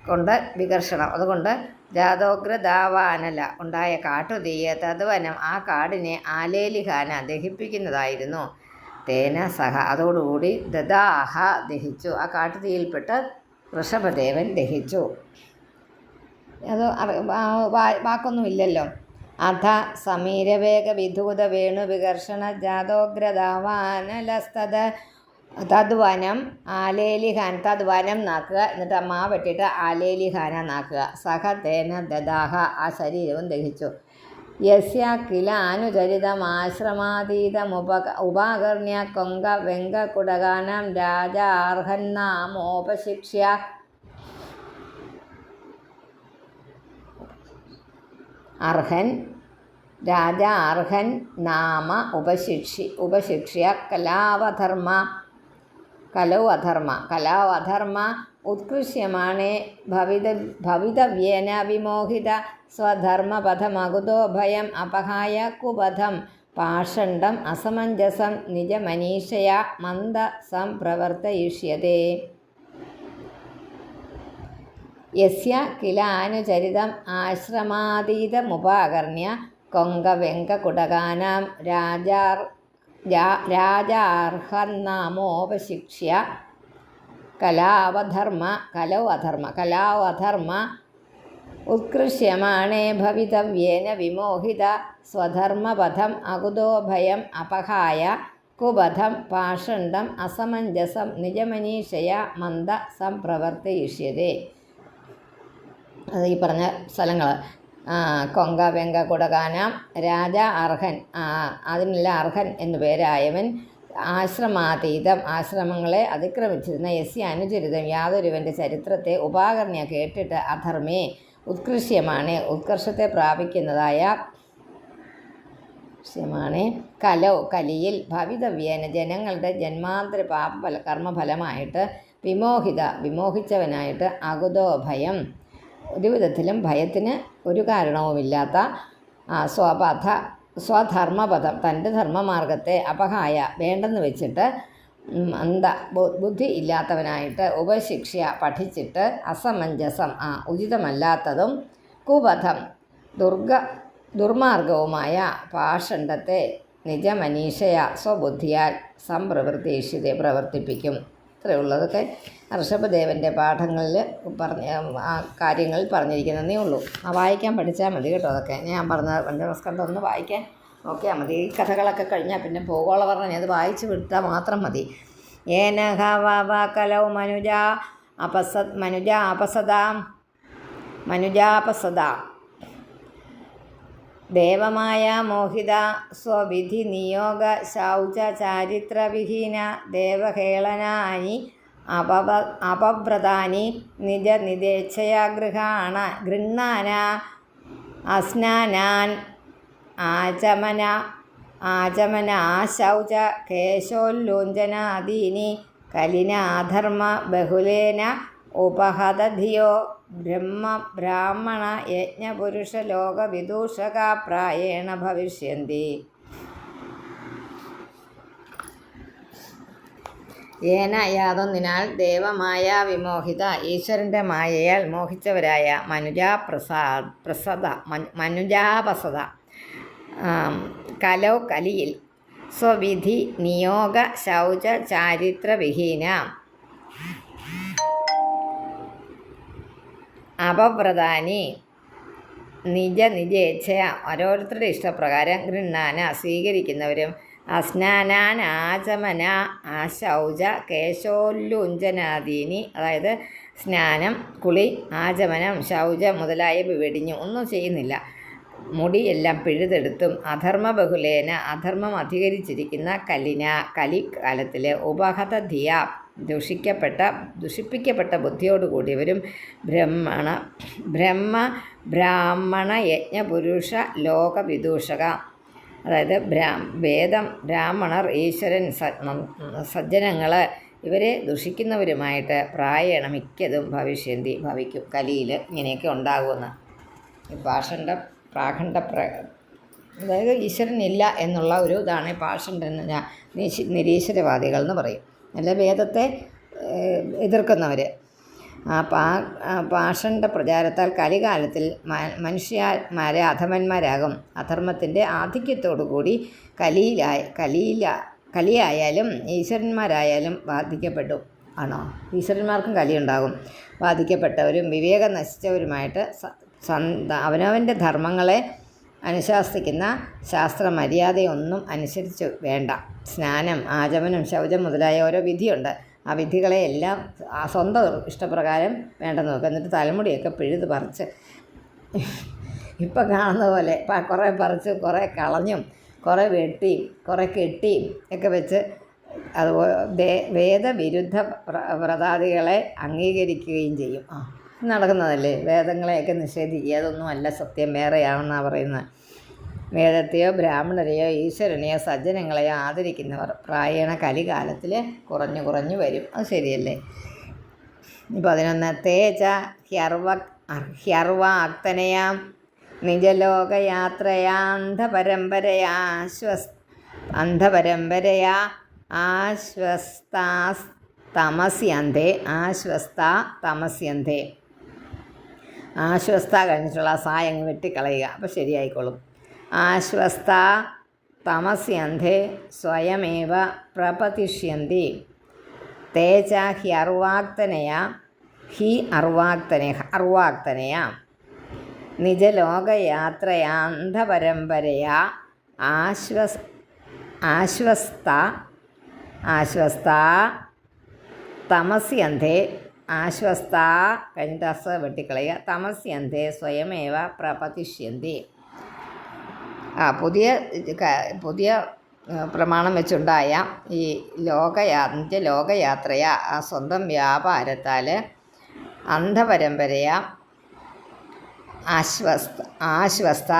കൊണ്ട് വികർഷണം. അതുകൊണ്ട് ജാതോഗ്രദാവാനല ഉണ്ടായ കാട്ടുതീയെ തദ്വനം ആ കാടിനെ ആലേലിഹാന ദഹിപ്പിക്കുന്നതായിരുന്നു. തേന സഹ അതോടുകൂടി ദദാഹ ദഹിച്ചു. ആ കാട്ടുതീയിൽപ്പെട്ട് ഋഷഭദേവൻ ദഹിച്ചു. അത് വാക്കൊന്നുമില്ലല്ലോ. അഥ സമീരവേഗ വിധൂത വേണു വികർഷണ ജാതോഗ്രദാവാനലസ്തദ തദ്വനം ആലേലിഹാൻ, തദ്വനം നാക്കുക, എന്നിട്ട് മാ വെട്ടിയിട്ട് ആലേലിഹാന നാക്കുക. സഹ തേന ദദാഹ, ആ ശരീരവും ദഹിച്ചു. യസ്യ കില അനുചരിതമാശ്രമാതീതമുപാകർണ്യ കൊങ്ക വെങ്കകുടകാനാം രാജാർഹന്നാമോപശിക്ഷ്യ. അർഹൻ രാജ അർഹൻ നാമ ഉപശിക്ഷ്യ കലൗ അധർമ്മ ഉത്കൃഷ്യമാണേ ഭവിതവ്യേന വിമോഹിത സ്വധർമ്മപഥമകുതോ ഭയം അപഹായ കുപഥം പാഷണ്ഡം അസമഞ്ജസം നിജമനീഷയാ മന്ദ സംപ്രവർത്തയിഷ്യതേ. യസ്യ കില അനുചരിതം ആശ്രമാതീതമുപാകർണ്യ കൊങ്കവെങ്കകുടകാനാം രാജാർഹന്നാമോപശിക്ഷ്യ കലൗ അധർമ്മ ഉത്കൃഷ്യമാണേ ഭവിതവ്യേന വിമോഹിത സ്വധർമ്മപഥം അകുതോ ഭയം അപഹായ കുപഥം പാഷണ്ഡം അസമഞ്ജസം നിജമനീഷയാ മന്ദ സംപ്രവർത്തയിഷ്യതേ. അത് ഈ പറഞ്ഞ സ്ഥലങ്ങൾ കൊങ്ക വെങ്ക കുടകാനാം രാജ അർഹൻ, അതിനുള്ള അർഹൻ എന്നു പേരായവൻ, ആശ്രമാതീതം ആശ്രമങ്ങളെ അതിക്രമിച്ചിരുന്ന യസ്യ അനുചരിതം യാതൊരുവൻ്റെ ചരിത്രത്തെ ഉപാകർണ്യ കേട്ടിട്ട് അധർമ്മേ ഉത്കൃഷ്യമാണ് ഉത്കർഷത്തെ പ്രാപിക്കുന്നതായ കലിയിൽ ഭവിതവ്യേന ജനങ്ങളുടെ ജന്മാന്തര കർമ്മഫലമായിട്ട് വിമോഹിച്ചവനായിട്ട് അകുതോ ഭയം, ഒരു വിധത്തിലും ഭയത്തിന് ഒരു കാരണവുമില്ലാത്ത സ്വധർമ്മപഥം തൻ്റെ ധർമ്മമാർഗത്തെ അപഹായ വേണ്ടെന്ന് വെച്ചിട്ട് ബുദ്ധി ഇല്ലാത്തവനായിട്ട് ഉപശിക്ഷ്യ പഠിച്ചിട്ട് അസമഞ്ജസം ഉചിതമല്ലാത്തതും കുപഥം ദുർമാർഗവുമായ പാഷണ്ഡത്തെ നിജമനീഷയ സ്വബുദ്ധിയാൽ പ്രവർത്തിപ്പിക്കും. ഇത്രയുള്ളതൊക്കെ ഋഷഭദേവൻ്റെ പാഠങ്ങളിൽ ആ കാര്യങ്ങളിൽ പറഞ്ഞിരിക്കുന്നതേ ഉള്ളൂ. വായിക്കാൻ പഠിച്ചാൽ മതി കേട്ടോ. അതൊക്കെ ഞാൻ പറഞ്ഞ പഞ്ചമസ്കന്ധം ഒന്ന് വായിക്കാൻ നോക്കിയാൽ മതി. ഈ കഥകളൊക്കെ കഴിഞ്ഞാൽ പിന്നെ ഭൂഗോളവർണ്ണന അത് വായിച്ച് വിട്ടാൽ മാത്രം മതി. ഏനഹ വ കലൗ മനുജാപസദാ ദേവമായ മോഹിത സ്വവിധി നിയോഗ ശൗച ചാരിത്രവിഹീന ദേവഹേളനാനി അപവ്രതാനി നിജ നിദേച്ഛയാ ഗൃഹാണ അസ്നാനാൻ ആചമന ആശൗച കേശോല്ലോഞ്ചനാദീനി കലിനാധർമ്മ ബഹുലേന ഉപഹതധിയോ ബ്രാഹ്മണ യജ്ഞപുരുഷ ലോകവിദൂഷക പ്രായേണ ഭവിഷ്യന്തി. ഏന യാതൊന്നിനാൽ ദേവമായ വിമോഹിത ഈശ്വരൻ്റെ മായയാൽ മോഹിച്ചവരായ മനുജാപസദ കലൗ കലിയിൽ സ്വവിധി നിയോഗ ശൗച ചാരിത്രവിഹീന അപവ്രതാനി നിജേച്ഛയ ഓരോരുത്തരുടെ ഇഷ്ടപ്രകാരം ഗൃഹാന സ്വീകരിക്കുന്നവരും അസ്നാനാൻ ആചമന ആശൗച കേശോല്ലുഞ്ചനാദീനി, അതായത് സ്നാനം, കുളി, ആചമനം, ശൗചം മുതലായവ വെടിഞ്ഞു ഒന്നും ചെയ്യുന്നില്ല. മുടിയെല്ലാം പിഴുതെടുത്തും അധർമ്മബഹുലേന അധർമ്മം അധികരിച്ചിരിക്കുന്ന കലികാലത്തിൽ ഉപഹതധിയ ദുഷിപ്പിക്കപ്പെട്ട ബുദ്ധിയോടുകൂടിയവരും ബ്രാഹ്മണ യജ്ഞപുരുഷ ലോകവിദൂഷക, അതായത് വേദം, ബ്രാഹ്മണർ, ഈശ്വരൻ, സജ്ജനങ്ങൾ ഇവരെ ദുഷിക്കുന്നവരുമായിട്ട് പ്രായേണ മിക്കതും ഭവിക്കും. കലിയിൽ ഇങ്ങനെയൊക്കെ ഉണ്ടാകുമെന്ന്. അതായത് ഈശ്വരനില്ല എന്നുള്ള ഒരു ഇതാണ് പാഷണ്ഡൻ നിരീശ്വരവാദികൾ എന്ന് പറയും. അല്ല, വേദത്തെ എതിർക്കുന്നവർ. പാഷണ്ഡ പ്രചാരത്താൽ കലികാലത്തിൽ മനുഷ്യന്മാരെ അധമന്മാരാകും. അധർമ്മത്തിൻ്റെ ആധിക്യത്തോടുകൂടി കലിയായാലും ഈശ്വരന്മാരായാലും ബാധിക്കപ്പെട്ടു. ആണോ? ഈശ്വരന്മാർക്കും കലിയുണ്ടാകും. ബാധിക്കപ്പെട്ടവരും വിവേകം നശിച്ചവരുമായിട്ട് അവനവൻ്റെ ധർമ്മങ്ങളെ അനുശാസിക്കുന്ന ശാസ്ത്ര മര്യാദയൊന്നും അനുസരിച്ച് വേണ്ട. സ്നാനം, ആചമനം, ശൗചം മുതലായ ഓരോ വിധിയുണ്ട്. ആ വിധികളെ എല്ലാം സ്വന്തം ഇഷ്ടപ്രകാരം വേണ്ടെന്ന് നോക്കുക. എന്നിട്ട് തലമുടിയൊക്കെ പിഴുത് പറിച്ച് ഇപ്പം കാണുന്ന പോലെ കുറേ പറിച്ച് കുറേ കളഞ്ഞും കുറേ വെട്ടിയും കുറേ കെട്ടിയും ഒക്കെ വെച്ച് അതുപോലെ വേദവിരുദ്ധ വ്രതാദികളെ അംഗീകരിക്കുകയും ചെയ്യും. നടക്കുന്നതല്ലേ, വേദങ്ങളെയൊക്കെ നിഷേധിക്കുക. അതൊന്നും അല്ല സത്യം, വേറെയാണെന്നാണ് പറയുന്നത്. വേദത്തെയോ ബ്രാഹ്മണരെയോ ഈശ്വരനെയോ സജ്ജനങ്ങളെയോ ആദരിക്കുന്നവർ പ്രായേണ കലികാലത്തിൽ കുറഞ്ഞു വരും. അത് ശരിയല്ലേ? 11 തേജ ഹ്യർവാക്തനയാം നിജലോകയാത്രയാന്ധപരമ്പരയാ ആശ്വസ്താസ്തമസ്യന്തേ. ആശ്വസ്ത കഴിഞ്ഞിട്ടുള്ള സായങ്ങ് വെട്ടിക്കളയുക, അപ്പോൾ ശരിയായിക്കോളും. ആശ്വസ്ത തമസ്യന്ധേ സ്വയമേവ പ്രപതിഷ്യന്തി. തേജ അർവാക്തനയാ നിജലോകയാത്രയാന്ധപരമ്പരയാ ആശ്വസ്ത തമസ്യന്ധേ. ആശ്വസ്ത കഴിഞ്ഞിട്ട് അസ വെട്ടിക്കളയുക. തമസ്യന്ധേ സ്വയമേവ പ്രപതിഷ്യന്തി. പുതിയ പ്രമാണം വെച്ചുണ്ടായ ഈ ലോകയാത്രയ ആ സ്വന്തം വ്യാപാരത്താൽ അന്ധപരമ്പരയ ആശ്വസ്ത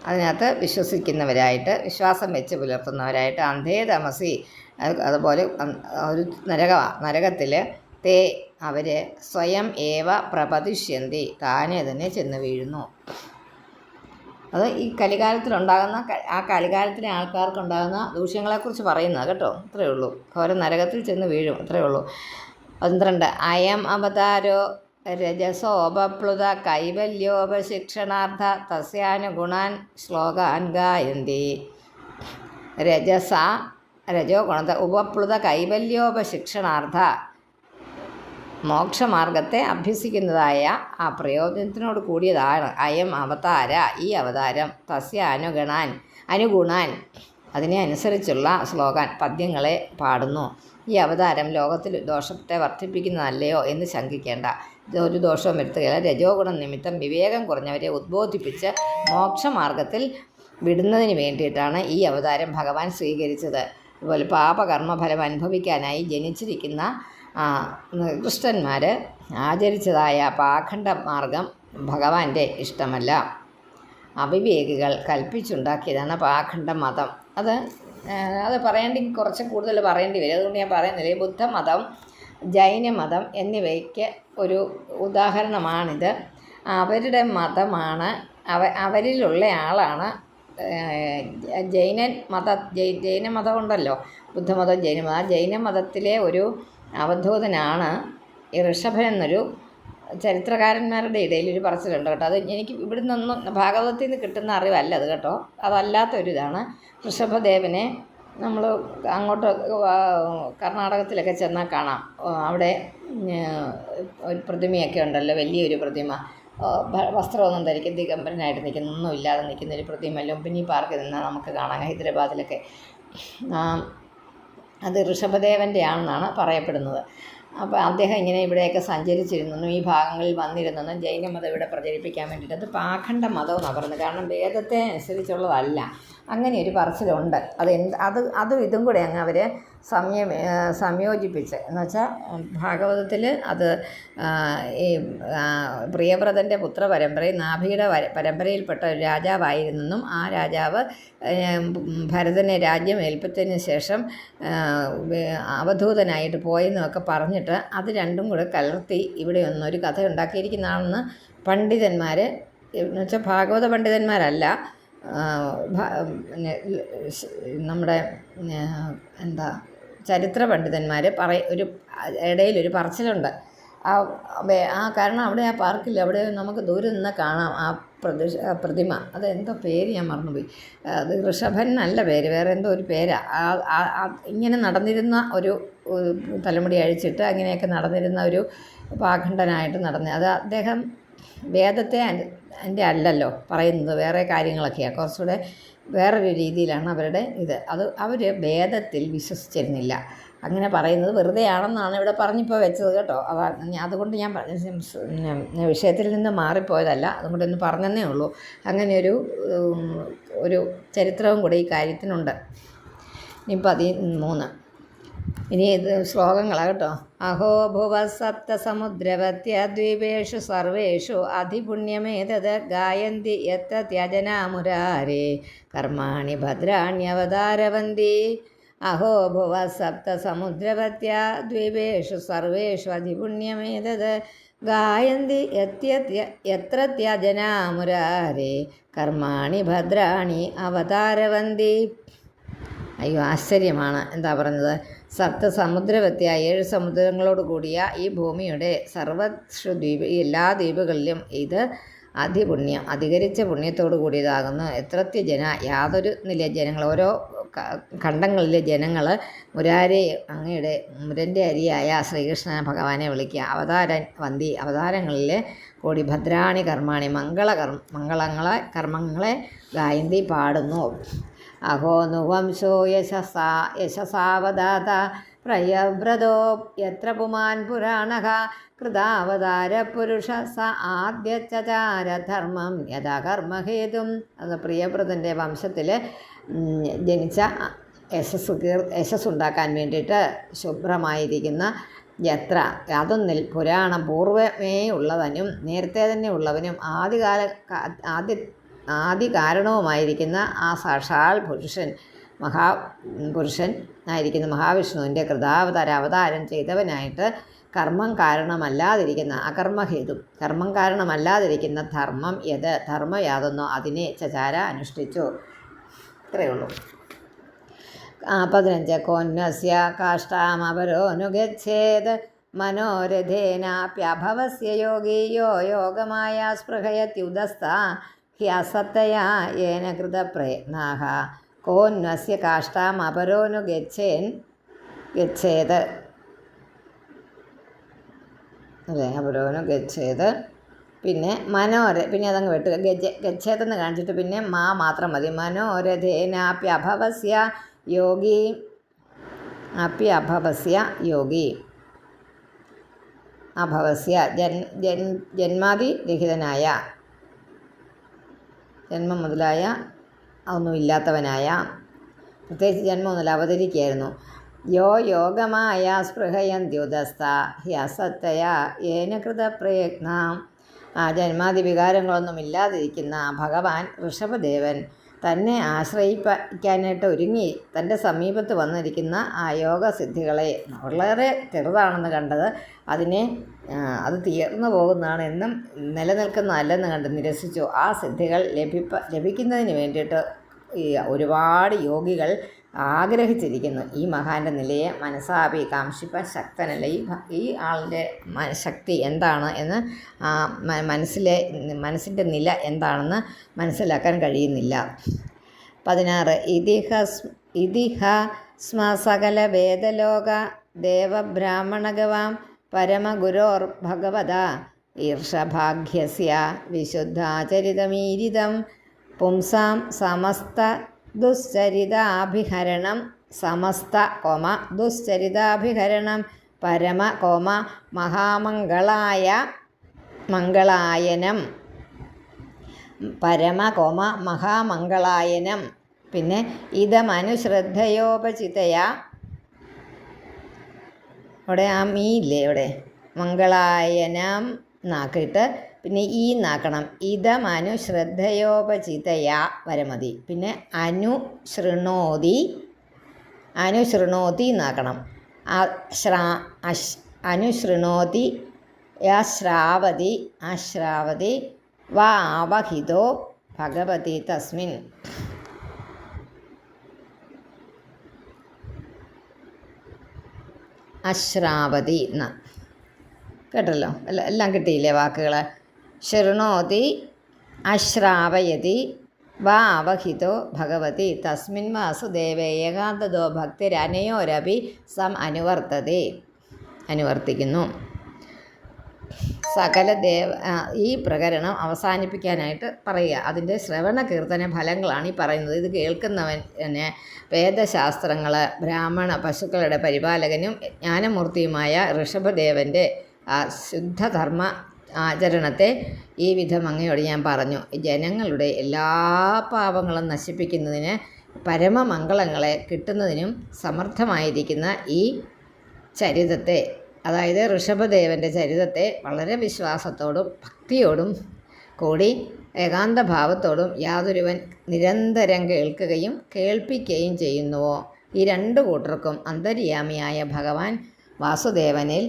അതിനകത്ത് വിശ്വസിക്കുന്നവരായിട്ട്, വിശ്വാസം വെച്ച് പുലർത്തുന്നവരായിട്ട്, അന്ധേ തമസി അതുപോലെ ഒരു നരകത്തിൽ തേ അവർ സ്വയം ഏവ പ്രപതിഷ്യന്തി താനെ തന്നെ ചെന്ന് വീഴുന്നു. അത് ഈ കലികാലത്തിലുണ്ടാകുന്ന ആ കലികാലത്തിലെ ആൾക്കാർക്കുണ്ടാകുന്ന ദൂഷ്യങ്ങളെക്കുറിച്ച് പറയുന്നത് കേട്ടോ. അത്രയേ ഉള്ളൂ. ഘോര നരകത്തിൽ ചെന്ന് വീഴും, അത്രയേ ഉള്ളൂ. 12 അയം അവതാരോ രജസോപപ്ലുത കൈവല്യോപശിക്ഷണാർത്ഥ തസ്യാനുഗുണാൻ ശ്ലോകാൻ ഗായന്തി. രജോ ഗുണത ഉപപ്ലുത കൈവല്യോപശിക്ഷണാർത്ഥ മോക്ഷമാർഗത്തെ അഭ്യസിക്കുന്നതായ ആ പ്രയോജനത്തിനോട് കൂടിയതാണ് അയം അവതാര, ഈ അവതാരം. തസ്യ അനുഗുണാൻ അതിനെ അനുസരിച്ചുള്ള ശ്ലോകാൻ പദ്യങ്ങളെ പാടുന്നു. ഈ അവതാരം ലോകത്തിൽ ദോഷത്തെ വർദ്ധിപ്പിക്കുന്നതല്ലയോ എന്ന് ശങ്കിക്കേണ്ട. ഒരു ദോഷവും വരുത്തുകയില്ല. രജോ ഗുണം നിമിത്തം വിവേകം കുറഞ്ഞവരെ ഉദ്ബോധിപ്പിച്ച് മോക്ഷമാർഗത്തിൽ വിടുന്നതിന് വേണ്ടിയിട്ടാണ് ഈ അവതാരം ഭഗവാൻ സ്വീകരിച്ചത്. അതുപോലെ പാപകർമ്മഫലം അനുഭവിക്കാനായി ജനിച്ചിരിക്കുന്ന കൃഷ്ണന്മാർ ആചരിച്ചതായ പാഖണ്ഡ മാർഗം ഭഗവാന്റെ ഇഷ്ടമല്ല. അവിവേകികൾ കൽപ്പിച്ചുണ്ടാക്കിയതാണ് പാഖണ്ഡ മതം. അത് കുറച്ച് കൂടുതൽ പറയേണ്ടി വരും. അതുകൊണ്ട് ഞാൻ പറയുന്നില്ല. ബുദ്ധമതം, ജൈനമതം എന്നിവയ്ക്ക് ഒരു ഉദാഹരണമാണിത്. അവരുടെ മതമാണ്, അവരിലുള്ള ആളാണ് ജൈനമതം ഉണ്ടല്ലോ, ബുദ്ധമതം, ജൈനമതം. ആ ജൈനമതത്തിലെ ഒരു അവധൂതനാണ് ഈ ഋഷഭൻ എന്നൊരു ചരിത്രകാരന്മാരുടെ ഇടയിൽ ഒരു പറച്ചിലുണ്ട് കേട്ടോ. അത് എനിക്ക് ഇവിടെ നിന്നൊന്നും ഭാഗവതത്തിൽ നിന്ന് കിട്ടുന്ന അറിവല്ല അത് കേട്ടോ. അതല്ലാത്തൊരിതാണ്. ഋഷഭദേവനെ നമ്മൾ അങ്ങോട്ട് കർണാടകത്തിലൊക്കെ ചെന്നാൽ കാണാം. അവിടെ ഒരു പ്രതിമയൊക്കെ ഉണ്ടല്ലോ, വലിയൊരു പ്രതിമ. വസ്ത്രമൊന്നും ധരിക്കും, ദിഗംബരനായിട്ട് നിൽക്കുന്ന, ഒന്നും ഇല്ലാതെ നിൽക്കുന്നൊരു പ്രതിമ ലുംബിനി പാർക്കിൽ നിന്നാൽ നമുക്ക് കാണാം, ഹൈദരാബാദിലൊക്കെ. അത് ഋഷഭദേവൻ്റെ ആണെന്നാണ് പറയപ്പെടുന്നത്. അപ്പോൾ അദ്ദേഹം ഇങ്ങനെ ഇവിടെയൊക്കെ സഞ്ചരിച്ചിരുന്നെന്നും ഈ ഭാഗങ്ങളിൽ വന്നിരുന്നെന്നും ജൈനമതം ഇവിടെ പ്രചരിപ്പിക്കാൻ വേണ്ടിയിട്ട്. അത് പാഖണ്ഡ മതം എന്നാണ് പറയുന്നത്. കാരണം വേദത്തെ അനുസരിച്ചുള്ളതല്ല. അങ്ങനെ ഒരു പറച്ചിലുണ്ട്. അതും ഇതും കൂടെ അങ്ങ് അവർ സംയോജിപ്പിച്ച്, എന്നുവെച്ചാൽ ഭാഗവതത്തിൽ അത് ഈ പ്രിയവ്രതൻ്റെ പുത്രപരമ്പരയിൽ നാഭിയുടെ പരമ്പരയിൽപ്പെട്ട ഒരു രാജാവായിരുന്നെന്നും ആ രാജാവ് ഭരതനെ രാജ്യം ഏൽപ്പിച്ചതിന് ശേഷം അവധൂതനായിട്ട് പോയെന്നൊക്കെ പറഞ്ഞിട്ട് അത് രണ്ടും കൂടെ കലർത്തി ഇവിടെ ഒന്നൊരു കഥ ഉണ്ടാക്കിയിരിക്കുന്നതാണെന്ന് പണ്ഡിതന്മാർ, എന്നുവെച്ചാൽ ഭാഗവത പണ്ഡിതന്മാരല്ല, നമ്മുടെ ചരിത്ര പണ്ഡിതന്മാർ ഒരു ഇടയിലൊരു പറച്ചിലുണ്ട്. കാരണം അവിടെ ആ പാർക്കിൽ അവിടെ നമുക്ക് ദൂരെ നിന്ന് കാണാം ആ പ്രതിമ. അതെന്തോ പേര് ഞാൻ മറന്നുപോയി. അത് ഋഷഭൻ നല്ല പേര്, വേറെ എന്തോ ഒരു പേരാണ്. ഇങ്ങനെ നടന്നിരുന്ന ഒരു തലമുടി അഴിച്ചിട്ട് അങ്ങനെയൊക്കെ നടന്നിരുന്ന ഒരു പാഖണ്ഡനായിട്ട് അത് അദ്ദേഹം വേദത്തെ എൻ്റെ അല്ലല്ലോ പറയുന്നത്, വേറെ കാര്യങ്ങളൊക്കെയാണ്, കുറച്ചുകൂടെ വേറൊരു രീതിയിലാണ് അവരുടെ ഇത്. അവർ വേദത്തിൽ വിശ്വസിച്ചിരുന്നില്ല. അങ്ങനെ പറയുന്നത് വെറുതെ ആണെന്നാണ് ഇവിടെ പറഞ്ഞിപ്പോൾ വെച്ചത് കേട്ടോ. അതുകൊണ്ട് ഞാൻ വിഷയത്തിൽ നിന്ന് മാറിപ്പോയതല്ല, അതുകൊണ്ട് ഒന്ന് പറഞ്ഞതേ ഉള്ളൂ. അങ്ങനെ ഒരു ചരിത്രവും കൂടെ ഈ കാര്യത്തിനുണ്ട്. ഇനി 13. ഇനി ഇത് ശ്ലോകങ്ങളാണ് കേട്ടോ. അഹോ ഭുവ സപ്തസമുദ്രവത്യദ്വീപേഷു സർവേഷു അധിപുണ്യമേതത് ഗായന്തി യത്ര ത്യജനാമുരാരേ കർമാണി ഭദ്രാണ്യവതാരവന്തി. അഹോ ഭുവ സപ്തസമുദ്രവത്യദ്വീപേഷു സർവേഷു അധിപുണ്യമേതത് ഗായന്തി യത്ര ത്യജനാമുരാരേ കർമാണി ഭദ്രാണി അവതാരവന്തി. അയ്യോ, ആശ്ചര്യമാണ്. എന്താ പറഞ്ഞത്? സപ്തസമുദ്രവത്യ 7 സമുദ്രങ്ങളോട് കൂടിയ ഈ ഭൂമിയുടെ സർവ്വ എല്ലാ ദ്വീപുകളിലും ഇത് അതിപുണ്യം, അധികരിച്ച പുണ്യത്തോടു കൂടിയതാകുന്നു. എത്രത്യ ജന, യാതൊരു നില ജനങ്ങൾ, ഓരോ ഖണ്ഡങ്ങളിലെ ജനങ്ങൾ മുരാരെ, അങ്ങയുടെ മുരൻ്റെ അരിയായ ശ്രീകൃഷ്ണ ഭഗവാനെ വിളിക്കുക. അവതാരങ്ങളിലെ കൂടി ഭദ്രാണി കർമാണി, കർമ്മങ്ങളെ ഗായന്തി പാടുന്നു. അഹോ നുവംശോ യശസാവദാത പ്രയവ്രതോ യത്ര പുമാൻ പുരാണഃ കൃതാവതാര പുരുഷ സ ആദ്യചാര ധർമ്മം യഥാ കർമ്മഹേതും. അത് പ്രിയവ്രതൻ്റെ വംശത്തിൽ ജനിച്ച യശസ്സുണ്ടാക്കാൻ വേണ്ടിയിട്ട് ശുഭ്രമായിരിക്കുന്ന യത്ര, അതൊന്നിൽ പുരാണം പൂർവമേ ഉള്ളവനും നേരത്തെ തന്നെ ഉള്ളവനും ആദ്യ കാരണവുമായിരിക്കുന്ന ആ സാക്ഷാൽ പുരുഷൻ ആയിരിക്കുന്ന മഹാവിഷ്ണുവിൻ്റെ അവതാരം ചെയ്തവനായിട്ട് കർമ്മം കാരണമല്ലാതിരിക്കുന്ന അകർമ്മഹേതു, കർമ്മം കാരണമല്ലാതിരിക്കുന്ന ധർമ്മം ധർമ്മം യാതൊന്നോ അതിനെ ചാര അനുഷ്ഠിച്ചു. ഇത്രയേ ഉള്ളൂ. 15. കോന്വസ്യ കാഷ്ടാമപരോനുഗച്ഛേത് മനോരഥേനാപ്യഭവസ്യ യോഗി യോഗമായ സ്പൃഹയത്യുദസ്ഥ ഹ്യസത്തയാ യേന കൃതപ്രയത്നാഃ. കോന്വസ്യ കാഷ്ടാമപരോനുഗച്ഛേത് അല്ലേ, അപരോനുഗച്ഛേത്. പിന്നെ പിന്നെ അതങ്ങ് വെട്ടുക. ഗച്ഛേതെന്ന് കാണിച്ചിട്ട് പിന്നെ മാത്രം മതി. മനോരഥേനാപ്യഭവസ്യ യോഗി, അഭവസ്യ ജന്മാതിരഹിതനായ, ജന്മം മുതലായ ഒന്നുമില്ലാത്തവനായ, പ്രത്യേകിച്ച് ജന്മമൊന്നുമില്ല, അവതരിക്കുകയായിരുന്നു. യോഗമായ സ്പൃഹയന്ത്യുദസ്ഥ ഹ്യസത്തയ യേന കൃതപ്രയത്നം. ജന്മാദി വികാരങ്ങളൊന്നുമില്ലാതിരിക്കുന്ന ഭഗവാൻ ഋഷഭദേവൻ തന്നെ ആശ്രയിക്കാനായിട്ട് ഒരുങ്ങി തൻ്റെ സമീപത്ത് വന്നിരിക്കുന്ന ആ യോഗസിദ്ധികളെ വളരെ ചെറുതാണെന്ന് കണ്ടത് അത് തീർന്നു പോകുന്നതാണ് എന്നും നിലനിൽക്കുന്നതല്ലെന്ന് കണ്ട് നിരസിച്ചു. ആ സിദ്ധികൾ ലഭിക്കുന്നതിന് വേണ്ടിയിട്ട് ഒരുപാട് യോഗികൾ ആഗ്രഹിച്ചിരിക്കുന്നു. ഈ മഹാൻ്റെ നിലയെ മനസ്സാപി കാംക്ഷിപ്പാൻ ശക്തനല്ല. ഈ ആളിൻ്റെ ശക്തി എന്താണ് എന്ന് മനസ്സിൻ്റെ നില എന്താണെന്ന് മനസ്സിലാക്കാൻ കഴിയുന്നില്ല. 16. ഇതിഹാസ്മ സകല വേദലോക ദേവബ്രാഹ്മണഗവാം പരമഗുരോർ ഭഗവത ഈർഷഭാഗ്യസ്യ വിശുദ്ധാചരിതമീരിതം പുംസാം സമസ്ത ദുശ്ചരിതാഭിഹരണം പരമ മഹാമംഗളായനം. പിന്നെ ഇതമനുശ്രദ്ധയോപചിതയാ, അവിടെ ആ മീയില്ലേ, ഇവിടെ മംഗളായനം നാക്കിയിട്ട് പിന്നെ ഈ നാക്കണം. ഇതമനുശ്രദ്ധയോപചിതയാ വരമതി. പിന്നെ അനുശൃണോതി നാക്കണം. അനുശൃണോതി അശ്രാവതി വാവഹിതോ ഭഗവതി തസ്മിൻ. അശ്രാവതി എന്ന കേട്ടല്ലോ, എല്ലാം കിട്ടിയില്ലേ വാക്കുകൾ? ശൃണോതി, അശ്രാവയതി, വാവഹിതോ ഭഗവതി തസ്മിൻ വാസുദേവേ ഏകാന്തതോ ഭക്തിരനയോരപി അനുവർത്തിക്കുന്നു. ഈ പ്രകരണം അവസാനിപ്പിക്കാനായിട്ട് പറയുക. അതിൻ്റെ ശ്രവണ കീർത്തന ഫലങ്ങളാണ് ഈ പറയുന്നത്. ഇത് കേൾക്കുന്നവന് വേദശാസ്ത്രങ്ങൾ, ബ്രാഹ്മണ പശുക്കളുടെ പരിപാലകനും ജ്ഞാനമൂർത്തിയുമായ ഋഷഭദേവൻ്റെ ശുദ്ധധർമ്മ ആചരണത്തെ ഈ വിധം അങ്ങയോട് ഞാൻ പറഞ്ഞു. ജനങ്ങളുടെ എല്ലാ പാപങ്ങളും നശിപ്പിക്കുന്നതിന്, പരമമംഗളങ്ങളെ കിട്ടുന്നതിനും സമർത്ഥമായിരിക്കുന്ന ഈ ചരിതത്തെ, അതായത് ഋഷഭദേവൻ്റെ ചരിതത്തെ വളരെ വിശ്വാസത്തോടും ഭക്തിയോടും കൂടി ഏകാന്തഭാവത്തോടും യാതൊരുവൻ നിരന്തരം കേൾക്കുകയും കേൾപ്പിക്കുകയും ചെയ്യുന്നുവോ, ഈ രണ്ടു കൂട്ടർക്കും അന്തര്യാമിയായ ഭഗവാൻ വാസുദേവനിൽ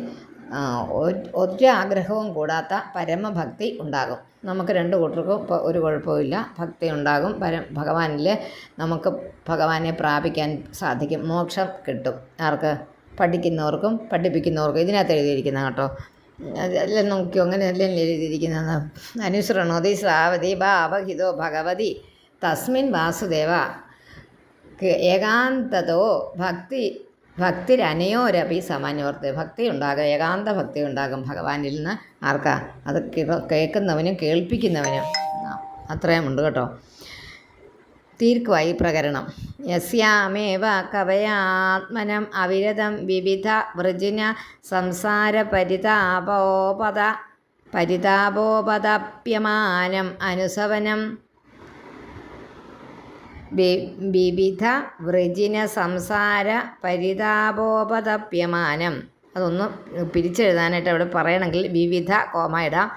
ഒരാഗ്രഹവും കൂടാത്ത പരമഭക്തി ഉണ്ടാകും. നമുക്ക് രണ്ടു കൂട്ടർക്കും ഇപ്പോൾ ഒരു കുഴപ്പമില്ല, ഭക്തി ഉണ്ടാകും. ഭഗവാനിൽ നമുക്ക് ഭഗവാനെ പ്രാപിക്കാൻ സാധിക്കും. മോക്ഷം കിട്ടും. ആർക്ക്? പഠിക്കുന്നവർക്കും പഠിപ്പിക്കുന്നവർക്കും. ഇതിനകത്ത് എഴുതിയിരിക്കുന്ന കേട്ടോ, എല്ലാം നോക്കിയോ, അങ്ങനെ എല്ലാം എഴുതിയിരിക്കുന്നത്. അനുസൃണോതി ശ്രാവതി ഭാവഹിതോ ഭഗവതി തസ്മിൻ വാസുദേവ ഏകാന്തതോ ഭക്തിരനയോരപി സമാന്യവർത്ത്. ഭക്തി ഉണ്ടാകും, ഏകാന്ത ഭക്തി ഉണ്ടാകും ഭഗവാനിൽ നിന്ന്. ആർക്കാ? അത് കേൾക്കുന്നവനും കേൾപ്പിക്കുന്നവനും. അത്രയുമുണ്ട് കേട്ടോ. തീർക്കുവായി പ്രകരണം. യസ്യാമേവ കവയാത്മനം അവിരതം വിവിധ വൃജിന സംസാര പരിതാപോപതപ്യമാനം അനുസവനം. വിവിധ വൃജിന സംസാര പരിതാപോപതപ്യമാനം. അതൊന്ന് പിരിച്ചെഴുതാനായിട്ട് അവിടെ പറയണമെങ്കിൽ വിവിധ കോമ ഇടാം.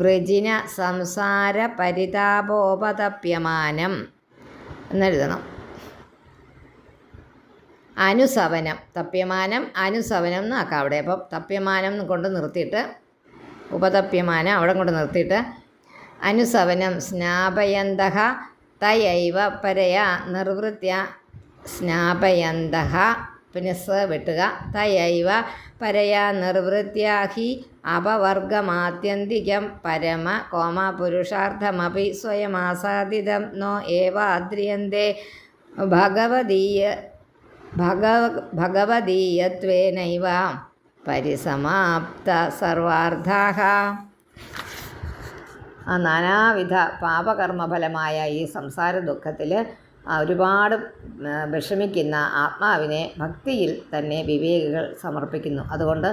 വൃജിന സംസാര പരിതാപോപതപ്യമാനം എന്നെഴുതണം. അനുസവനം, തപ്യമാനം അനുസവനം എന്നാക്കാം അവിടെ. അപ്പം തപ്യമാനം കൊണ്ട് നിർത്തിയിട്ട് ഉപതപ്യമാനം അവിടെ കൊണ്ട് നിർത്തിയിട്ട് അനുസവനം സ്നാപയന്തഃ തയൈവ പരയാ നിർവൃത്യ. സ്നാപയന്തഃ പിന്നെ സ വെട്ടുക. തയൈവ പരയാ നിർവൃത്യ ഹി അപവർഗമാത്യന്തികം പരമ കോമ പുരുഷാർത്ഥമപി സ്വയമാസാദിതം നോ ഏവ അദ്രിയന്തേ ഭഗവദീയത്വേനൈവ പരിസമാപ്ത സർവാർത്ഥാഃ. നാനാവിധ പാപകർമ്മഫലമായ ഈ സംസാര ദുഃഖത്തിൽ ഒരുപാട് വിഷമിക്കുന്ന ആത്മാവിനെ ഭക്തിയിൽ തന്നെ വിവേകികൾ സമർപ്പിക്കുന്നു. അതുകൊണ്ട്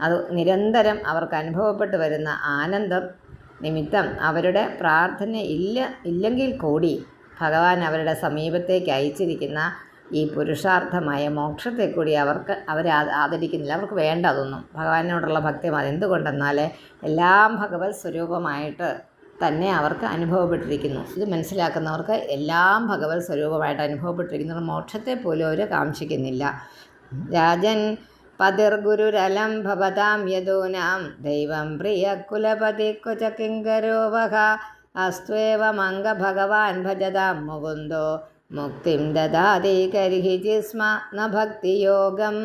അത് നിരന്തരം അവർക്ക് അനുഭവപ്പെട്ടു വരുന്ന ആനന്ദം നിമിത്തം അവരുടെ പ്രാർത്ഥന ഇല്ലെങ്കിൽ കൂടി ഭഗവാൻ അവരുടെ സമീപത്തേക്ക് അയച്ചിരിക്കുന്ന ഈ പുരുഷാർത്ഥമായ മോക്ഷത്തെ കൂടി അവരെ ആദരിക്കുന്നില്ല. അവർക്ക് വേണ്ട അതൊന്നും. ഭഗവാനോടുള്ള ഭക്തി എന്തുകൊണ്ടെന്നാൽ എല്ലാം ഭഗവത് സ്വരൂപമായിട്ട് തന്നെ അവർക്ക് അനുഭവപ്പെട്ടിരിക്കുന്നു. ഇത് മനസ്സിലാക്കുന്നവർക്ക് എല്ലാം ഭഗവത് സ്വരൂപമായിട്ട് അനുഭവപ്പെട്ടിരിക്കുന്നത് മോക്ഷത്തെ പോലും അവർ കാംക്ഷിക്കുന്നില്ല. രാജൻ പതിർഗുരുരലം ഭവതാം യദൂനാം ദൈവം പ്രിയ കുലപതി ക്വച കിങ്കരോവഹ അസ്ത്വേവമംഗ ഭഗവാൻ ഭജതാം മുകുന്ദോ മുക്തിം ദദാതി കരിഹി സ്മ ന ഭക്തിയോഗം.